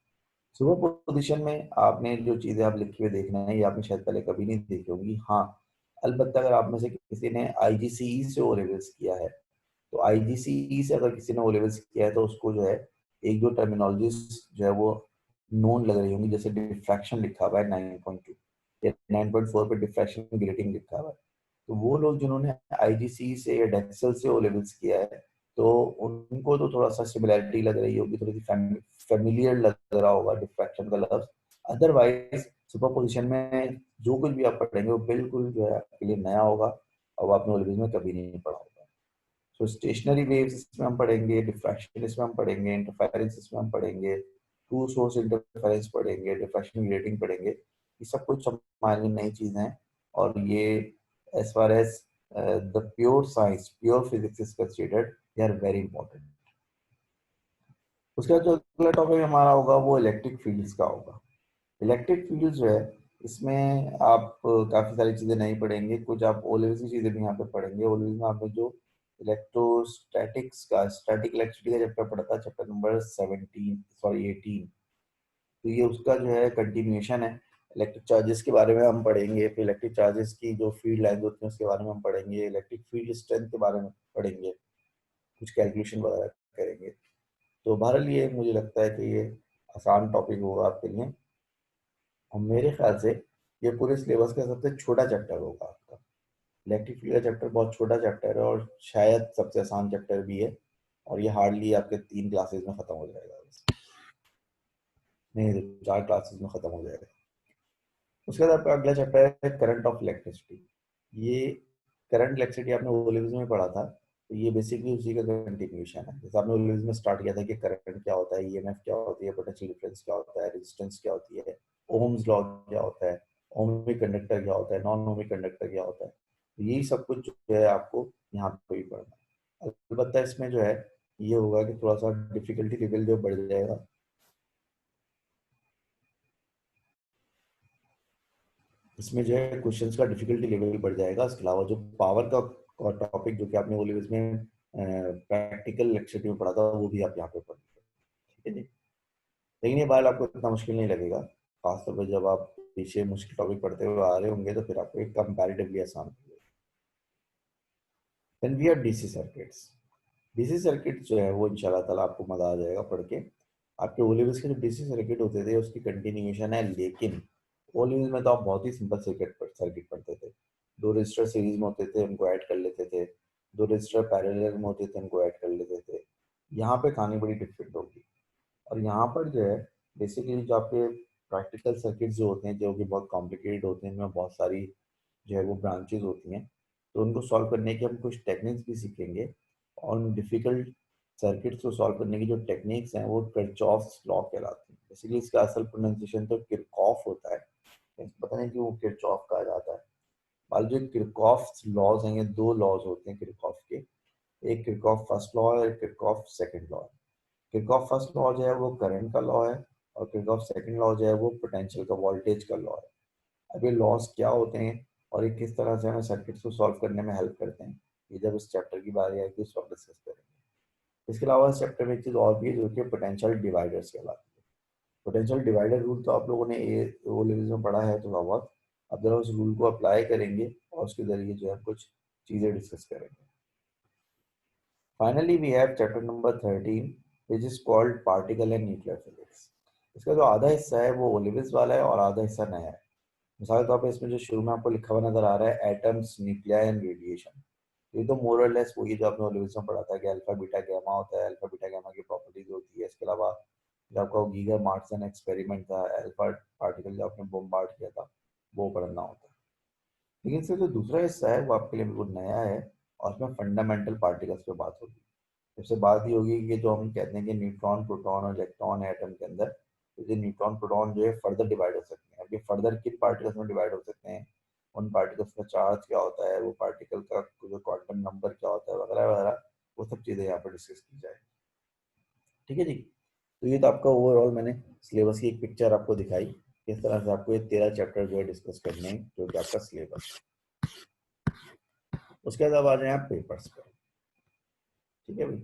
Super position में आपने जो चीज़ें आप लिखी हुई देखना है, ये आपने शायद पहले कभी नहीं देखी होंगी। हाँ, अलबत्ता अगर आप में से किसी ने आईजीसीई से ओ लेवल्स किया है, तो आईजीसीई से अगर किसी ने ओ लेवल्स किया है तो उसको जो है एक दो टर्मिनोलॉजीज जो है वो नोन लग रही होंगी, जैसे डिफ्रैक्शन लिखा हुआ है 9.2 या 9.4 पे डिफ्रैक्शन ग्रेटिंग लिखा हुआ है। तो वो लोग जिन्होंने आईजीसी से या डेक्सल से ओ लेवल्स किया है, तो उनको तो थोड़ा सा सिमिलैरिटी लग रही होगी, थोड़ी सी फेमिलियर लग रहा होगा डिफ्रैक्शन का लफ्ज। अदरवाइज सुपरपोजिशन में जो कुछ भी आप पढ़ेंगे वो बिल्कुल जो है आपके लिए नया होगा और वो आपने ओ लेवल्स में कभी नहीं पढ़ा होगा। सो स्टेशनरी वेव्स इसमें हम पढ़ेंगे, डिफ्रैक्शन इसमें हम पढ़ेंगे, इंटरफेरेंस इसमें हम पढ़ेंगे, टू सोर्स इंटरफेरेंस पढ़ेंगे, डिफ्रैक्शन ग्रेटिंग पढ़ेंगे। ये सब कुछ हमारे लिए नई चीजें हैं, और ये as far as the pure science, pure physics is considered, they are very important. उसका जो अगला टॉपिक हमारा होगा वो इलेक्ट्रिक फील्ड्स का होगा। इलेक्ट्रिक फील्ड जो है इसमें आप काफी सारी चीजें नहीं पढ़ेंगे, कुछ आप ओ लेवल्स की चीजें भी यहाँ पे पढ़ेंगे। ओ लेवल्स में आपने जो इलेक्ट्रोस्टैटिक्स का स्टैटिक इलेक्ट्रिसिटी का चैप्टर पढ़ा था, चैप्टर नंबर 18, तो ये उसका जो है कंटिन्यूएशन है। इलेक्ट्रिक चार्जेस के बारे में हम पढ़ेंगे, फिर इलेक्ट्रिक चार्जेस की जो फील्ड लाइन होती है उसके बारे में हम पढ़ेंगे, इलेक्ट्रिक फील्ड स्ट्रेंथ के बारे में पढ़ेंगे, कुछ कैलकुलेशन वगैरह करेंगे। तो बहरहाल ये मुझे लगता है कि ये आसान टॉपिक होगा आपके लिए, और मेरे ख्याल से ये पूरे सिलेबस का सबसे छोटा चैप्टर होगा आपका। इलेक्ट्रिक फील्ड का चैप्टर बहुत छोटा चैप्टर है और शायद सबसे आसान चैप्टर भी है, और ये हार्डली आपके 3 क्लासेस में खत्म हो जाएगा, नहीं 4 क्लासेस में खत्म हो जाएगा। उसके बाद आपका अगला चैप्टर है करंट ऑफ इलेक्ट्रिसिटी। ये करंट इलेक्ट्रिसिटी आपने ओ लेवल्स में पढ़ा था, तो ये बेसिकली उसी का कंटिन्यूएशन है। जैसे आपने ओ लेवल्स में स्टार्ट किया था कि करंट क्या होता है, ईएमएफ क्या होती है, पोटेंशियल डिफरेंस क्या होता है, रेजिस्टेंस क्या होती है, ओम्स लॉ क्या होता है, ओमिक कंडक्टर क्या होता है, नॉन ओमिक कंडक्टर क्या होता है, तो यही सब कुछ जो है आपको यहाँ पे भी पढ़ना है। अलबत्ता इसमें जो है ये होगा कि थोड़ा सा डिफिकल्टी लेवल जो बढ़ जाएगा, इसमें जो है क्वेश्चंस का डिफिकल्टी लेवल बढ़ जाएगा। इसके अलावा जो पावर का टॉपिक जो कि आपने वो लेवल्स में प्रैक्टिकल इलेक्ट्रिसिटी में पढ़ा था, वो भी आप यहाँ पे पढ़ेंगे, ठीक है जी। लेकिन ये बात आपको इतना मुश्किल नहीं लगेगा, खासतौर पर जब आप पीछे मुश्किल टॉपिक पढ़ते हुए आ रहे होंगे तो फिर आपको एक कंपैरेटिवली आसान लगेगा। Then we have DC circuits. DC circuit जो है वो इंशाल्लाह ताला आपको मजा आ जाएगा पढ़ के। आपके ओ लेवल्स के जो डीसी सर्किट होते थे उसकी कंटिन्यूएशन है, लेकिन ओ लेवल्स में तो आप बहुत ही सिंपल सर्किट पढ़ते थे। 2 रजिस्टर सीरीज में होते थे, उनको ऐड कर लेते थे, 2 रजिस्टर पैरेलल में होते थे, उनको ऐड कर लेते थे। यहाँ पे कहानी बड़ी डिफरेंट होगी, और यहाँ पर जो है बेसिकली जो आपके प्रैक्टिकल सर्किट्स जो होते हैं, जो कि बहुत कॉम्प्लिकेटेड होते हैं, इनमें बहुत सारी जो है वो ब्रांचेज होती हैं, तो उनको सॉल्व करने की हम कुछ टेक्निक्स भी सीखेंगे। और उन डिफिकल्ट सर्किट्स को सॉल्व करने की जो टेक्निक्स हैं वो किरचॉफ्स लॉ कहलाती हैं। बेसिकली इसका असल प्रोनाउंसिएशन तो किरकॉफ होता है, पता नहीं क्यों किरचॉफ कहा जाता है। बाल जो किरकॉफ्स लॉज हैं, ये 2 लॉज होते हैं किरकॉफ के, एक किरकॉफ फर्स्ट लॉ है, एक किरकॉफ सेकंड लॉ है। किरकॉफ फर्स्ट लॉ जो है वो करंट का लॉ है, और किरकॉफ सेकंड लॉ जो है वो पोटेंशियल का, वोल्टेज का लॉ है। अब ये लॉस क्या होते हैं और ये किस तरह से हमें सर्किट्स को सॉल्व करने में हेल्प करते हैं, ये जब इस चैप्टर की बारी आएगी उस वक्त डिस्कस करेंगे। इसके अलावा इस चैप्टर में एक चीज़ और भी है जो कि पोटेंशियल डिवाइडर्स कहलाती है। पोटेंशियल डिवाइडर रूल तो आप लोगों ने ओ लेवल्स में पढ़ा है थोड़ा बहुत। अब जरा उस रूल को अप्लाई करेंगे और उसके जरिए जो है कुछ चीज़ें डिस्कस करेंगे। Finally we have chapter number 13 which is called particle and nuclear physics. इसका जो आधा हिस्सा है वो ओलिविस वाला है और आधा हिस्सा नया है। मिसाल के तौर पर इसमें जो शुरू में आपको लिखा हुआ नजर आ रहा है एटम्स, न्यूक्लिया एंड रेडिएशन, ये तो मोर और लेस वही जो आपने ओलिविस में पढ़ा था कि अल्फा बीटा गैमा होता है, अल्फा बीटा गैमा की प्रॉपर्टीज होती है। इसके अलावा जो आपका गीगर मार्टसन एक्सपेरिमेंट था, अल्फा पार्टिकल जो आपने बॉम्बार्ड किया था, वो पढ़ना होता है। लेकिन इसका जो दूसरा हिस्सा है वो आपके लिए बिल्कुल नया है और उसमें फंडामेंटल पार्टिकल्स पे बात होगी। इससे बात ही होगी कि जो हम कहते हैं कि न्यूट्रॉन, प्रोटॉन और इलेक्ट्रॉन है एटम के अंदर, तो ये न्यूट्रॉन प्रोटॉन जो है फर्दर डिवाइड हो सकते हैं। अब ये फर्दर किन पार्टिकल्स में डिवाइड हो सकते हैं, उन पार्टिकल्स का चार्ज क्या होता है, वो पार्टिकल का जो क्वांटम नंबर क्या होता है, वगैरह वगैरह, वो सब चीज़ें यहाँ पर डिस्कस की जाए। ठीक है जी। तो ये तो आपका ओवरऑल मैंने सिलेबस की एक पिक्चर आपको दिखाई, किस तरह से आपको ये 13 चैप्टर जो है डिस्कस करने हैं जो कि आपका सिलेबस है। उसके बाद आ जाए आप पेपर्स पर। ठीक है भाई,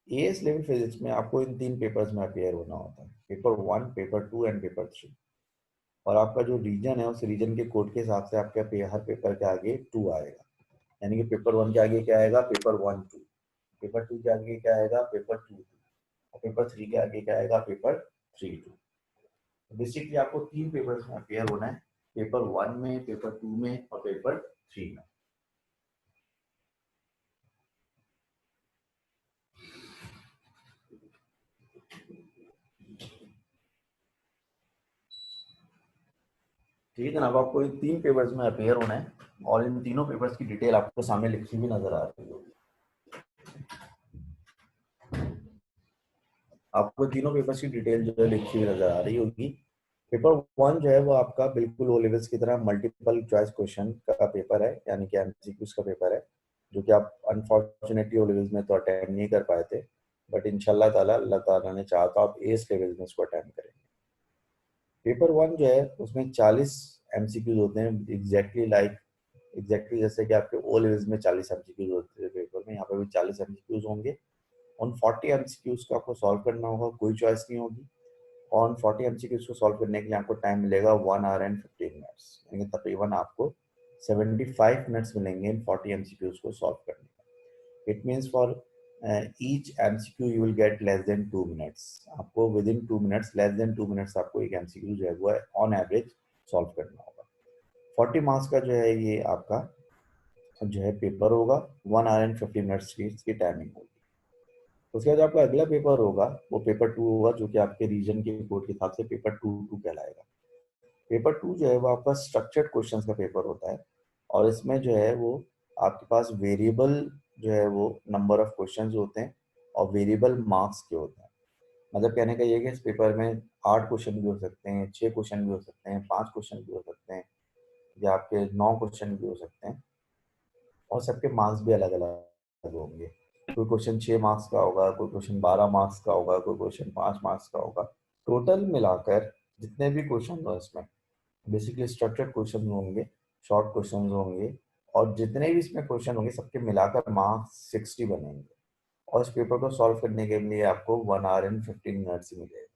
एएस लेवल फिजिक्स में आपको इन 3 पेपर्स में अपेयर होना होता है, पेपर 1, पेपर 2 एंड पेपर 3। और आपका जो रीजन है उस रीजन के कोड के हिसाब से आपके हर पेपर के आगे 2 आएगा। यानी कि पेपर 1 के आगे क्या आएगा, पेपर 1 2, पेपर 2 के आगे क्या आएगा, पेपर 2 2, और पेपर 3 के आगे क्या आएगा, पेपर 3 2। बेसिकली आपको 3 पेपर्स में अपेयर होना है, पेपर 1 में, पेपर 2 में और पेपर 3 में। ठीक है जनाब, आपको इन 3 पेपर्स में अपेयर होना है और इन तीनों पेपर्स की डिटेल आपको सामने लिखी हुई नजर आ रही होगी। आपको तीनों पेपर्स की डिटेल जो है लिखी हुई नजर आ रही होगी। पेपर 1 जो है वो आपका बिल्कुल ओ लेवल्स की तरह मल्टीपल चॉइस क्वेश्चन का पेपर है, यानी कि एमसीक्यूज का पेपर है, जो कि आप अनफॉर्चुनेटली ओ लेवल्स में तो अटेम्प्ट नहीं कर पाए थे, बट इंशाल्लाह ताला अल्लाह ताला ने चाहा तो आप एस लेवल में इसको अटेम्प्ट करेंगे। पेपर 1 जो है उसमें 40 एमसीक्यूज होते हैं, एग्जैक्टली जैसे कि आपके ओ लेवल्स में 40 एमसीक्यूज होते हैं पेपर में, यहाँ पे भी 40 एमसीक्यूज होंगे। उन 40 एमसीक्यूज को आपको सॉल्व करना होगा, कोई चॉइस नहीं होगी। और 40 एमसीक्यूज को सॉल्व करने के लिए आपको टाइम मिलेगा 1 आवर एंड 15 मिनट्स, यानी तकरीबन आपको 75 मिनट्स मिलेंगे इन 40 एमसीक्यूज को सॉल्व करने का। It means for each MCQ you will get less than 2 minutes. आपको within 2 minutes, less than 2 minutes आपको एक एमसीक्यू जो है वो ऑन एवरेज सॉल्व करना होगा। 40 मार्क्स का जो है ये आपका जो है पेपर होगा, 1 आवर एंड 50 मिनट्स की इसकी टाइमिंग होगी। उसके बाद आपका अगला पेपर होगा वो पेपर 2 होगा, जो कि आपके रीजन के कोड के हिसाब से पेपर 2 कहलाएगा। पेपर 2 जो है वो आपका स्ट्रक्चर्ड क्वेश्चंस का पेपर होता है और इसमें जो है वो आपके पास वेरिएबल जो है वो नंबर ऑफ क्वेश्चंस होते हैं और वेरिएबल मार्क्स के होते हैं। मतलब कहने का ये है कि इस पेपर में 8 क्वेश्चन भी हो सकते हैं, 6 क्वेश्चन भी हो सकते हैं, 5 क्वेश्चन भी हो सकते हैं, या आपके 9 क्वेश्चन भी हो सकते हैं, और सबके मार्क्स भी अलग अलग होंगे। कोई क्वेश्चन 6 मार्क्स का होगा, कोई क्वेश्चन 12 मार्क्स का होगा, कोई क्वेश्चन 5 मार्क्स का होगा। टोटल मिलाकर जितने भी क्वेश्चन हो इसमें बेसिकली स्ट्रक्चर्ड क्वेश्चन होंगे, शॉर्ट क्वेश्चन होंगे, और जितने भी इसमें क्वेश्चन होंगे सबके मिलाकर मार्क्स 60 बनेंगे। और इस पेपर को सॉल्व करने के लिए आपको 1 आवर एंड 15 मिनट्स ही मिलेगा,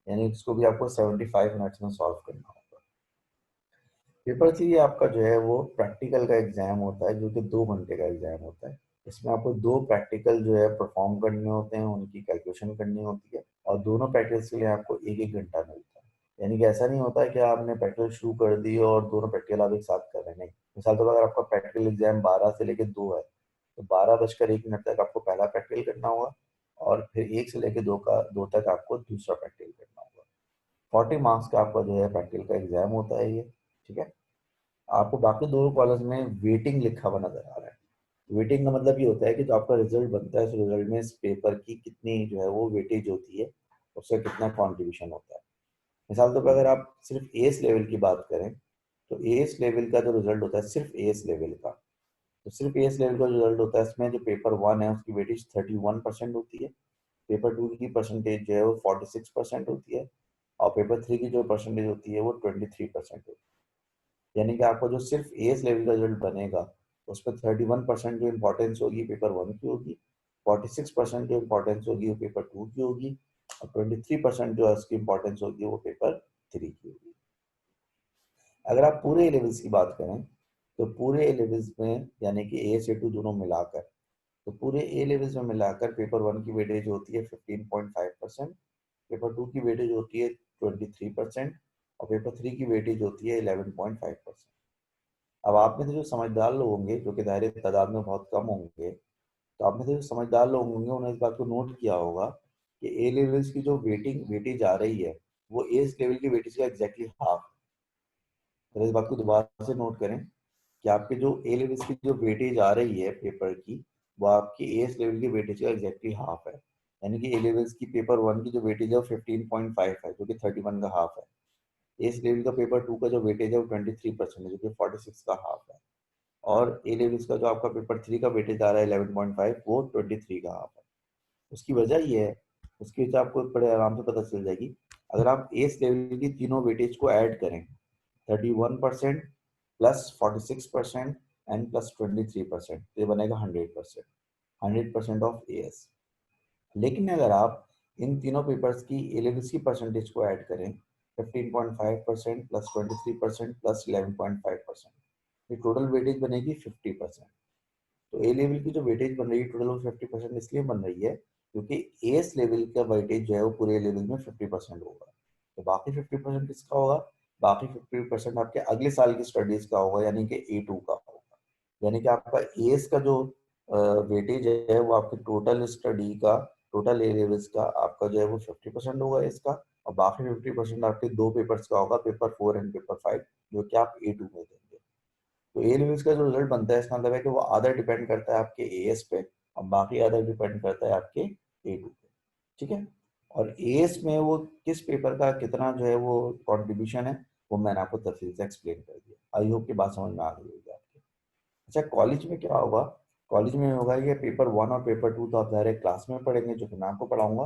यानी इसको भी आपको 75 मिनट्स में सॉल्व करना होगा। पेपर 3 आपका जो है वो प्रैक्टिकल का एग्जाम होता है, जो कि 2 घंटे का एग्जाम होता है। इसमें आपको 2 प्रैक्टिकल जो है परफॉर्म करने होते हैं, उनकी कैलकुलेशन करनी होती है, और दोनों प्रैक्टिस के लिए आपको 1-1 घंटा मिलता है। यानी कि ऐसा नहीं होता है कि आपने प्रैक्टिकल शुरू कर दी और दोनों प्रैक्टिकल आप एक साथ कर रहे हैं, नहीं। मिसाल तो अगर आपका प्रैक्टिकल एग्जाम 12 से लेकर 2 है, तो 12:01 तक आपको पहला प्रैक्टिकल करना होगा, और फिर 1 से लेकर 2 तक आपको दूसरा प्रैक्टिकल करना होगा। 40 मार्क्स का आपका जो है प्रैक्टिकल का एग्जाम होता है ये। ठीक है, आपको बाकी दोनों कॉलेज में वेटिंग लिखा हुआ नजर आ रहा है। वेटिंग का मतलब ये होता है कि जो आपका रिजल्ट बनता है, उस रिजल्ट में इस पेपर की कितनी जो है वो वेटेज होती है, उसका कितना कॉन्ट्रीब्यूशन होता है। मिसाल तो अगर आप सिर्फ एस लेवल की बात करें, तो एस लेवल का जो रिजल्ट होता है सिर्फ एस लेवल का, तो सिर्फ एस लेवल का रिजल्ट होता है, इसमें जो पेपर 1 है उसकी वेटेज 31% होती है, पेपर 2 की परसेंटेज जो है वो 46% होती है, और पेपर 3 की जो परसेंटेज होती है वो 23% होती है। यानी कि आपको जो सिर्फ एस लेवल का रिजल्ट बनेगा उसमें 31% जो इम्पोर्टेंस होगी पेपर 1 की होगी, 46% जो इम्पोर्टेंस होगी वो पेपर 2 की होगी, और 23% जो उसकी इम्पोर्टेंस होगी वो पेपर 3 की होगी। अगर आप पूरे लेवल्स की बात करें तो पूरे ए लेवल्स में यानी कि ए से टू दोनों मिलाकर, तो पूरे ए लेवल्स में मिलाकर पेपर 1 की वेटेज होती है 15.5%, पेपर 2 की वेटेज होती है 23% और पेपर 3 की वेटेज होती है 11.5%। अब आप में से जो समझदार लोग होंगे, जो कि दायरे तादाद में बहुत कम होंगे, तो आप में से जो समझदार लोग होंगे उन्होंने इस बात को नोट किया होगा कि ए लेवल्स की जो वेटेज आ रही है वो ए लेवल की वेटेज का एग्जैक्टली हाफ। तो इस बात को दोबारा से नोट करें कि आपके जो ए लेवल्स की जो वेटेज आ रही है पेपर की, वो आपकी एस लेवल की वेटेज का एग्जैक्टली हाफ है। यानी कि ए लेवल्स की पेपर 1 की जो वेटेज है वो 15.5 है, जो कि 31 का हाफ है। एस लेवल का पेपर 2 का जो वेटेज है वो 23% है, जो कि 46 का हाफ है। और ए लेवल्स का जो आपका पेपर 3 का वेटेज आ रहा है 11.5, वो 23 का हाफ है। उसकी वजह ये है, उसकी वजह आपको बड़े आराम से पता चल जाएगी। अगर आप एस लेवल की तीनों वेटेज को ऐड करें, 31% प्लस 46% एंड प्लस 23%, ये बनेगा 100%, 100% ऑफ एएस। लेकिन अगर आप इन तीनों पेपर्स की ए लेवल्स की परसेंटेज को ऐड करें, 15.5% प्लस 23% प्लस 11.5%, ये टोटल वेटेज बनेगी 50%। तो ए लेवल की जो वेटेज बन रही है टोटल वो 50% इसलिए बन रही है क्योंकि एस लेवल का वेटेज जो है वो पूरे लेवल में 50% होगा। तो बाकी 50% किसका होगा? बाकी 50% आपके अगले साल की स्टडीज का होगा, यानी कि A2 का होगा। यानी कि आपका एस का जो वेटेज है वो आपके टोटल स्टडी का, टोटल ए लेवल्स का आपका जो है वो 50% होगा इसका, और बाकी 50% आपके दो पेपर्स का होगा, पेपर 4 एंड पेपर 5, जो कि आप A2 में देंगे। तो ए लेवल्स का जो रिजल्ट बनता है इसका मतलब है कि वो आधा डिपेंड करता है आपके एएस पे और बाकी आधा डिपेंड करता है आपके A2 पे। ठीक है। और एएस में वो किस पेपर का कितना जो है वो कंट्रीब्यूशन है वो मैंने आपको तफसील से एक्सप्लेन कर दिया। आई होप की बात समझ में आ गई होगी आपकी। अच्छा, कॉलेज में क्या होगा? कॉलेज में होगा ये पेपर 1 और पेपर 2 तो आप डायरेक्ट क्लास में पढ़ेंगे, जो कि मैं आपको पढ़ाऊंगा,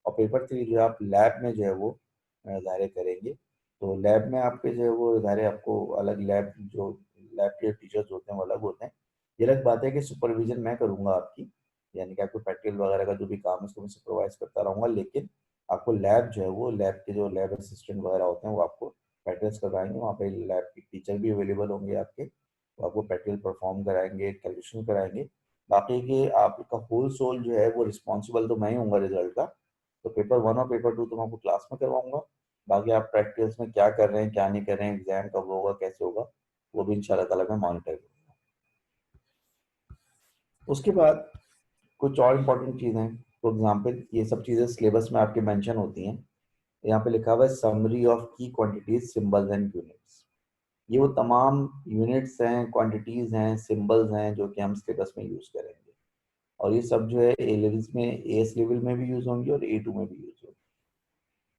और पेपर 3 जो है आप लैब में जो है वो दायरे करेंगे। तो लैब में आपके जो है वो दायरे आपको अलग लैब, जो लैब के टीचर्स होते हैं वो अलग होते हैं। ये अलग बात है कि सुपरविजन मैं करूंगा आपकी, यानी कि आपको प्रैक्टिकल वगैरह का जो भी काम है उसको मैं सुपरवाइज करता रहूंगा, लेकिन आपको लैब जो है वो लैब के जो लैब असिस्टेंट वगैरह होते हैं वो आपको प्रैक्टिस करवाएंगे। वहाँ पे लैब के टीचर भी अवेलेबल होंगे आपके, तो आपको प्रैक्टिकल परफॉर्म कराएंगे, कैलकुलेशन कराएंगे। बाकी के आपका होल सोल जो है वो रिस्पॉन्सिबल तो मैं ही हूँ रिजल्ट का। तो पेपर 1 और पेपर 2 तो मैं आपको क्लास में करवाऊंगा, बाकी आप प्रैक्टिस में क्या कर रहे हैं क्या नहीं कर रहे हैं, एग्जाम कब होगा कैसे होगा, वो भी इंशाल्लाह ताला मैं मॉनिटर करूंगा। उसके बाद कुछ और इम्पोर्टेंट चीज़ें, फॉर एग्जाम्पल ये सब चीज़ें सिलेबस में आपके मेंशन होती हैं। यहाँ पे लिखा हुआ है समरी ऑफ की क्वांटिटीज सिंबल्स एंड यूनिट्स। ये वो तमाम यूनिट्स हैं, क्वांटिटीज हैं, सिंबल्स हैं जो कि हम सिलेबस में यूज करेंगे, और ये सब जो है ए लेवल्स में, एस लेवल में भी यूज होंगी और A2 में भी यूज होंगी।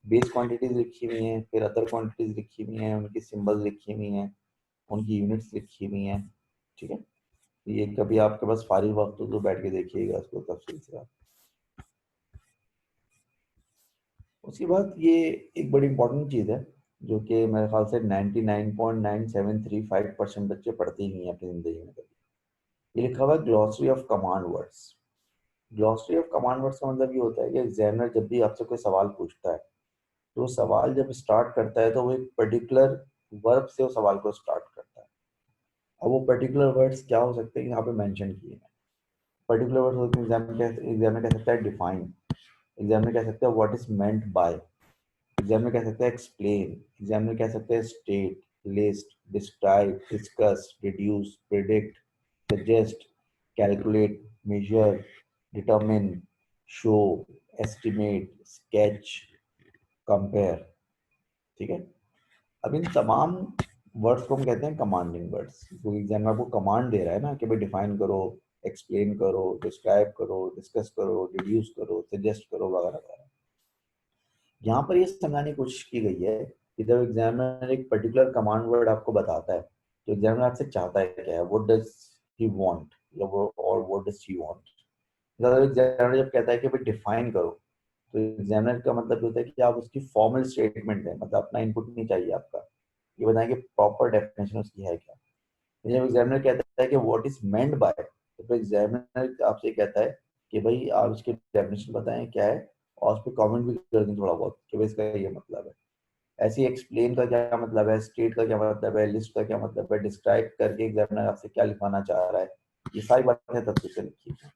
बेस क्वांटिटीज लिखी हुई हैं, फिर अदर क्वांटिटीज लिखी हुई हैं, उनकी सिंबल्स लिखी हुई हैं, उनकी यूनिट्स लिखी हुई हैं। ठीक है। ये कभी आपके पास फारिग वक्त हो तो बैठ के देखिएगा उसको तफसील से आप। उसके बाद ये एक बड़ी इंपॉर्टेंट चीज़ है जो कि मेरे ख्याल से 99.9735% बच्चे पढ़ते ही नहीं है अपनी ज़िंदगी में कभी। ये लिखा हुआ है glossary of command words. Glossary of command words का मतलब ये होता है कि एग्जामिनर जब भी आपसे कोई सवाल पूछता है, तो वो सवाल जब स्टार्ट करता है तो वो एक पर्टिकुलर वर्ब से वो सवाल को स्टार्ट करता है। अब वो पर्टिकुलर वर्ड्स क्या हो सकते हैं यहाँ पे मेंशन किए हैं। पर्टिकुलर वर्ड्स होते हैं, एग्जामिनर कह सकता है डिफाइन, एग्जामिनर कह सकता है what is meant by, examiner कह सकता है एक्सप्लेन, एग्जामिनर कह सकता है state, list, describe, discuss, reduce, predict, suggest, calculate, measure, determine, show, estimate, sketch, compare. ठीक है। अब इन तमाम वर्ड्स को हम कहते हैं कमांडिंग वर्ड्स, क्योंकि एग्जामिनर आपको कमांड दे रहा है ना कि भाई डिफाइन करो, एक्सप्लेन करो, डिस्क्राइब करो, डिस्कस करो, रिड्यूस करो, सजेस्ट करो वगैरह वगैरह। यहाँ पर ये समझाने की कोशिश की गई है कि जब एग्जामिनर एक पर्टिकुलर कमांड वर्ड आपको बताता है तो एग्जामिनर आपसे चाहता है क्या है, व्हाट डज ही वांट, और what does he want. Examiner जब कहता है कि भाई डिफाइन करो, तो एग्जामिनर का मतलब होता है कि आप उसकी फॉर्मल स्टेटमेंट दें, मतलब अपना इनपुट नहीं चाहिए आपका, ये बताएं कि प्रॉपर डेफिनेशन उसकी है क्या। जब एग्जामिनर कहता है कि व्हाट इज मेंट बाय, तो फिर एग्जामिनर आपसे कहता है कि भाई आप इसकी डेफिनेशन बताएं क्या है, और उस पर कमेंट भी कर दें थोड़ा बहुत कि भाई इसका ये मतलब है। ऐसे एक्सप्लेन का क्या मतलब है, स्टेट का क्या मतलब है, लिस्ट का क्या मतलब है, डिस्क्राइब करके एग्जामिनर आपसे क्या लिखवाना चाह रहा है, ये सारी बातें तथ्य से लिखिए।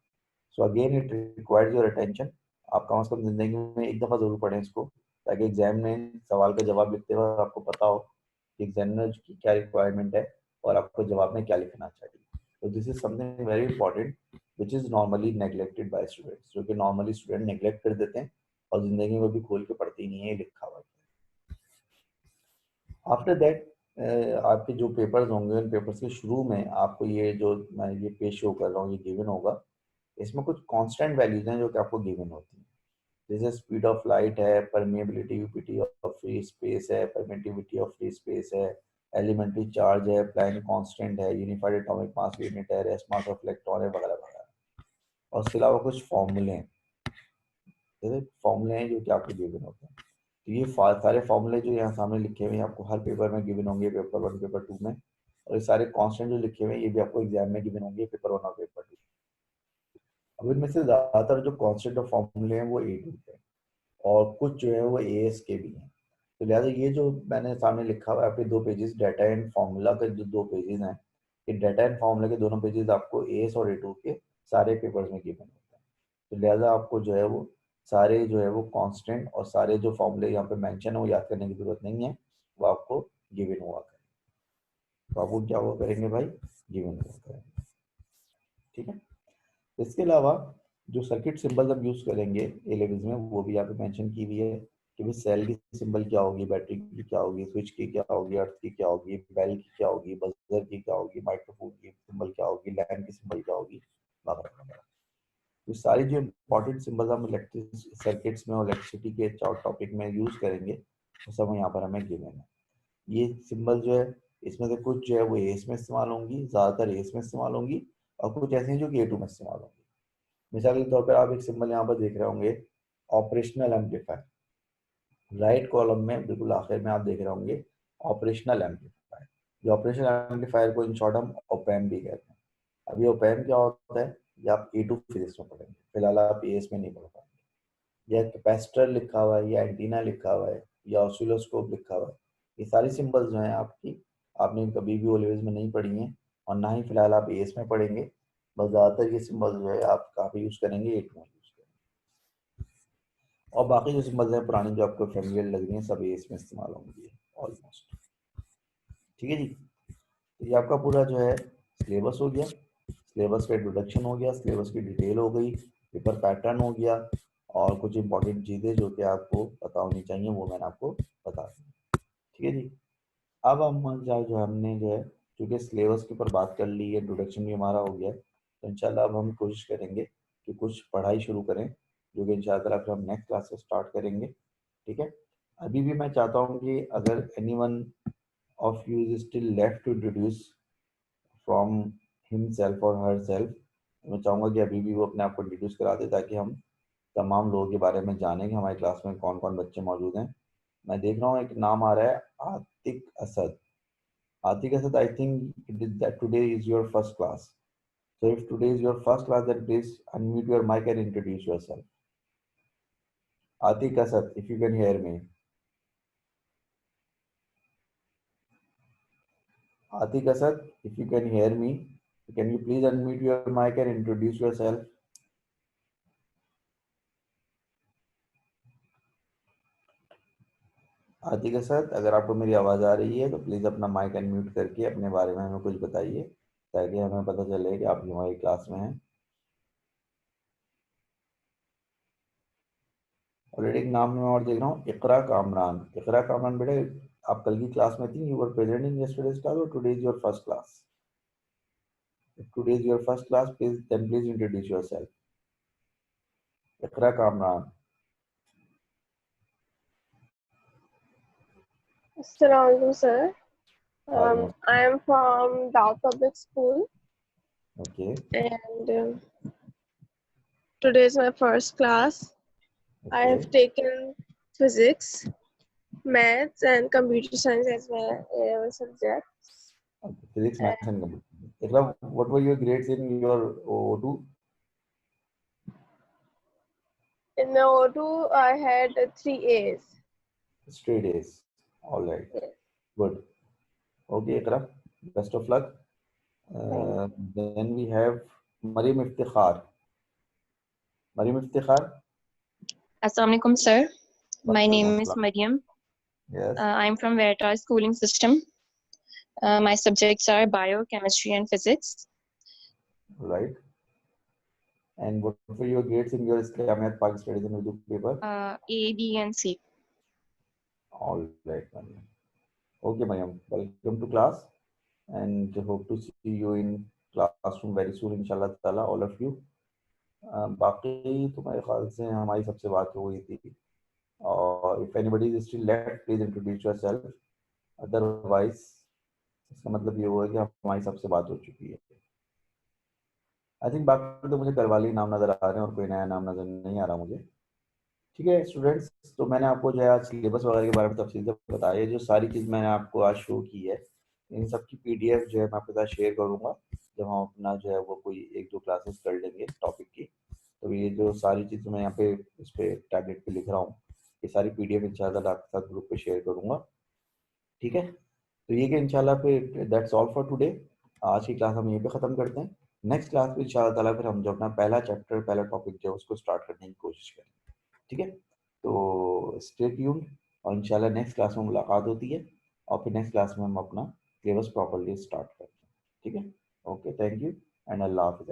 So again it requires your attention. आप कम से कम जिंदगी में एक दफा जरूर पढ़ें इसको, ताकि एग्जाम में सवाल का जवाब लिखते वक्त आपको पता हो कि एग्जामिनर की क्या रिक्वायरमेंट है और आपको जवाब में क्या लिखना चाहिए। तो this is something very important which is normally neglected by students, जो कि नॉर्मली स्टूडेंट नेग्लेक्ट कर देते हैं और जिंदगी में भी खोल के पढ़ते ही नहीं है ये लिखा हुआ। आफ्टर दैट आपके जो पेपर्स होंगे उन पेपर्स के शुरू में आपको ये जो मैं ये पेज शो कर रहा हूँ ये गिवन होगा। इसमें कुछ कांस्टेंट वैल्यूज हैं जो कि आपको गिवन होती हैं, जैसे स्पीड ऑफ लाइट है, permeability UPT of free space है, परमिटिविटी ऑफ फ्री स्पेस है, एलिमेंट्री चार्ज है, प्लैंक कांस्टेंट है, यूनिफाइड एटॉमिक मास यूनिट है, रेस्ट मास ऑफ इलेक्ट्रॉन है, वगैरह वगैरह। और उसके अलावा कुछ फॉर्मूले हैं, जैसे फॉर्मूले हैं जो कि आपको गिवन होते हैं। तो ये सारे फॉर्मूले जो यहाँ सामने लिखे हुए हैं आपको हर पेपर में गिवन होंगे, पेपर 1 पेपर 2 में। और ये सारे कांस्टेंट जो लिखे हुए हैं ये भी आपको एग्जाम में गिवन होंगे, पेपर 1 और पेपर 2। अब इनमें से ज्यादातर जो कांस्टेंट और फॉर्मूले हैं वो A2 के हैं और कुछ जो है वो AS के भी हैं। तो लिहाजा ये जो मैंने सामने लिखा हुआ है आपके 2 पेजेस डाटा एंड फार्मूला के जो 2 पेजेस हैं, ये डाटा एंड फार्मूला के दोनों पेजेस आपको AS और A2 के सारे पेपर्स में गिवन होते हैं। तो लिहाजा आपको जो है वो सारे जो है वो कांस्टेंट और सारे जो फॉर्मूले यहाँ पे मेंशन है वो याद करने की जरूरत नहीं है, वो आपको गिवन हुआ करें। तो आप वो क्या हुआ करेंगे भाई, गिवन हुआ करेंगे। ठीक है। इसके अलावा जो सर्किट सिंबल हम यूज करेंगे ए लेवल्स में वो भी यहाँ पे मेंशन की हुई है कि भाई सेल की सिंबल क्या होगी, बैटरी की क्या होगी, स्विच की क्या होगी, अर्थ की क्या होगी, बेल की क्या होगी, बजर की क्या होगी, माइक्रोफोन की सिंबल क्या होगी, लैंप की सिंबल क्या होगी, वगैरह वगैरह। तो सारी जो इम्पोर्टेंट सिंबल हम इलेक्ट्रिक सर्किट्स में और इलेक्ट्रिसिटी के टॉपिक में यूज करेंगे वो सब यहाँ पर हमें गिवन है। ये सिंबल जो है इसमें से कुछ जो है वो एस में इस्तेमाल होंगी, ज्यादातर एस में इस्तेमाल होंगी, और कुछ ऐसी हैं जो कि A2 में इस्तेमाल होंगी। मिसाल के तौर पर आप एक सिंबल यहाँ पर देख रहे होंगे ऑपरेशनल एम्पलीफायर, राइट कॉलम में बिल्कुल आखिर में आप देख रहे होंगे ऑपरेशनल एम्पलीफायर। ये ऑपरेशनल एम्पलीफायर को इन शॉर्ट हम ओपैम भी कहते हैं। अब ये ओपैम क्या होता है ये आप A2 फिजिक्स में पढ़ेंगे, फिलहाल आप AS में नहीं पढ़ पाएंगे। या कैपेसिटर लिखा हुआ है, या एंटीना लिखा हुआ है, या ऑसिलोस्कोप लिखा हुआ है, ये सारी सिंबल्स जो हैं आपकी आपने कभी भी ओ लेवल्स में नहीं पढ़ी हैं और ना ही फिलहाल आप AS में पढ़ेंगे। बस ज़्यादातर ये सिंबल जो है आप कहाँ पे यूज़ करेंगे, A2 में यूज़ करेंगे। और बाकी जो सिंबल्स हैं पुरानी जो आपको फेमिलियर लग रही हैं सब AS में इस्तेमाल होंगी ऑलमोस्ट। ठीक है जी। तो ये आपका पूरा जो है सिलेबस हो गया, सिलेबस का इंट्रोडक्शन हो गया, सिलेबस की डिटेल हो गई, पेपर पैटर्न हो गया, और कुछ इंपॉर्टेंट चीज़ें जो कि आपको पता होनी चाहिए वो मैंने आपको बता दी। ठीक है जी। अब हम जो हमने जो है क्योंकि सिलेबस के ऊपर बात कर ली, इंट्रोडक्शन भी हमारा हो गया, तो इंशाल्लाह अब हम कोशिश करेंगे कि कुछ पढ़ाई शुरू करें, जो कि इंशाल्लाह फिर हम नेक्स्ट क्लास से स्टार्ट करेंगे। ठीक है। अभी भी मैं चाहता हूँ कि अगर anyone of you is still left to introduce from himself और हर सेल्फ, मैं चाहूँगा कि अभी भी वो अपने आप को इंट्रोड्यूस करा दे ताकि हम तमाम लोगों के बारे में जानें कि हमारी क्लास में कौन कौन बच्चे मौजूद हैं। मैं देख रहा हूँ एक नाम आ रहा है Atiq Asad. Atik Asad, I think that today is your first class. So if today is your first class, then please unmute your mic and introduce yourself. Atik Asad, if you can hear me. Atik Asad, if you can hear me, can you please unmute your mic and introduce yourself? Atiq Asad, अगर आपको मेरी आवाज़ आ रही है तो प्लीज़ अपना माइक अनम्यूट करके अपने बारे में हमें कुछ बताइए ताकि हमें पता चले कि आप हमारी क्लास में हैं। ऑलरेडी एक नाम में और देख रहा हूँ इकरा कामरान। इकरा कामरान बेटे आप कल की क्लास में थी, you were present in yesterday's class और today is your first class? If today is your first class, please introduce yourself. Iqra Kamran. Assalamualaikum, sir. Almost. I am from Dow Public School, Okay. and today is my first class. I Okay. have taken physics, maths, and computer science as my A-level subjects. Physics, maths, and computer. Iqra, what were your grades in your O2? In my O2, I had 3 A's. Straight A's. All right. Yeah. Good. Okay, Ikra. Best of luck. Then we have Mariam Iftikhar. Mariam Iftikhar. Assalamu alaikum, sir. My name is Assalam. Mariam. Yes. I'm from Veritas Schooling System. My subjects are bio, chemistry, and physics. Right. And what were your grades in your Islamiyat Pak Studies and Urdu paper? A, B, and C. All right, Mariam. Okay, Mariam. Welcome to class, and hope to see you in classroom very soon, inshallah taala, all of you. बाकी तो मेरे ख्याल से हमारी सबसे बात हो गई थी, और if anybody is still left, please introduce yourself. Otherwise, इसका मतलब ये हुआ कि हमारी सबसे बात हो चुकी है. आई थिंक बाकी तो मुझे कल वाले ही नाम नजर आ रहे हैं और कोई नया नाम नजर नहीं आ रहा मुझे. ठीक है स्टूडेंट्स, तो मैंने आपको जो है आज सिलेबस वगैरह के बारे में तफसील से बताया. जो सारी चीज़ मैंने आपको आज शो की है, इन सब की पीडीएफ जो है मैं आपके साथ शेयर करूंगा जब हम अपना जो है वो कोई 1-2 क्लासेस कर लेंगे टॉपिक की. तो ये जो सारी चीज़ें मैं यहाँ पे इस पे टैबलेट पे लिख रहा हूँ, ये सारी पीडीएफ इंशाल्लाह आपके साथ ग्रुप पे शेयर करूंगा. ठीक है, तो ये कि इंशाल्लाह फिर दैट्स ऑल फॉर टुडे. आज की क्लास हम यहीं पे ख़त्म करते हैं. नेक्स्ट क्लास में इंशाल्लाह ताला फिर हम जो अपना पहला चैप्टर, पहला टॉपिक जो है उसको स्टार्ट करने की कोशिश करें. ठीक है, तो स्टे ट्यून्ड, और इंशाल्लाह नेक्स्ट क्लास में मुलाकात होती है, और फिर नेक्स्ट क्लास में हम अपना सिलेबस प्रॉपर्ली स्टार्ट करते हैं. ठीक है, ओके, थैंक यू एंड अल्लाह हाफिज़.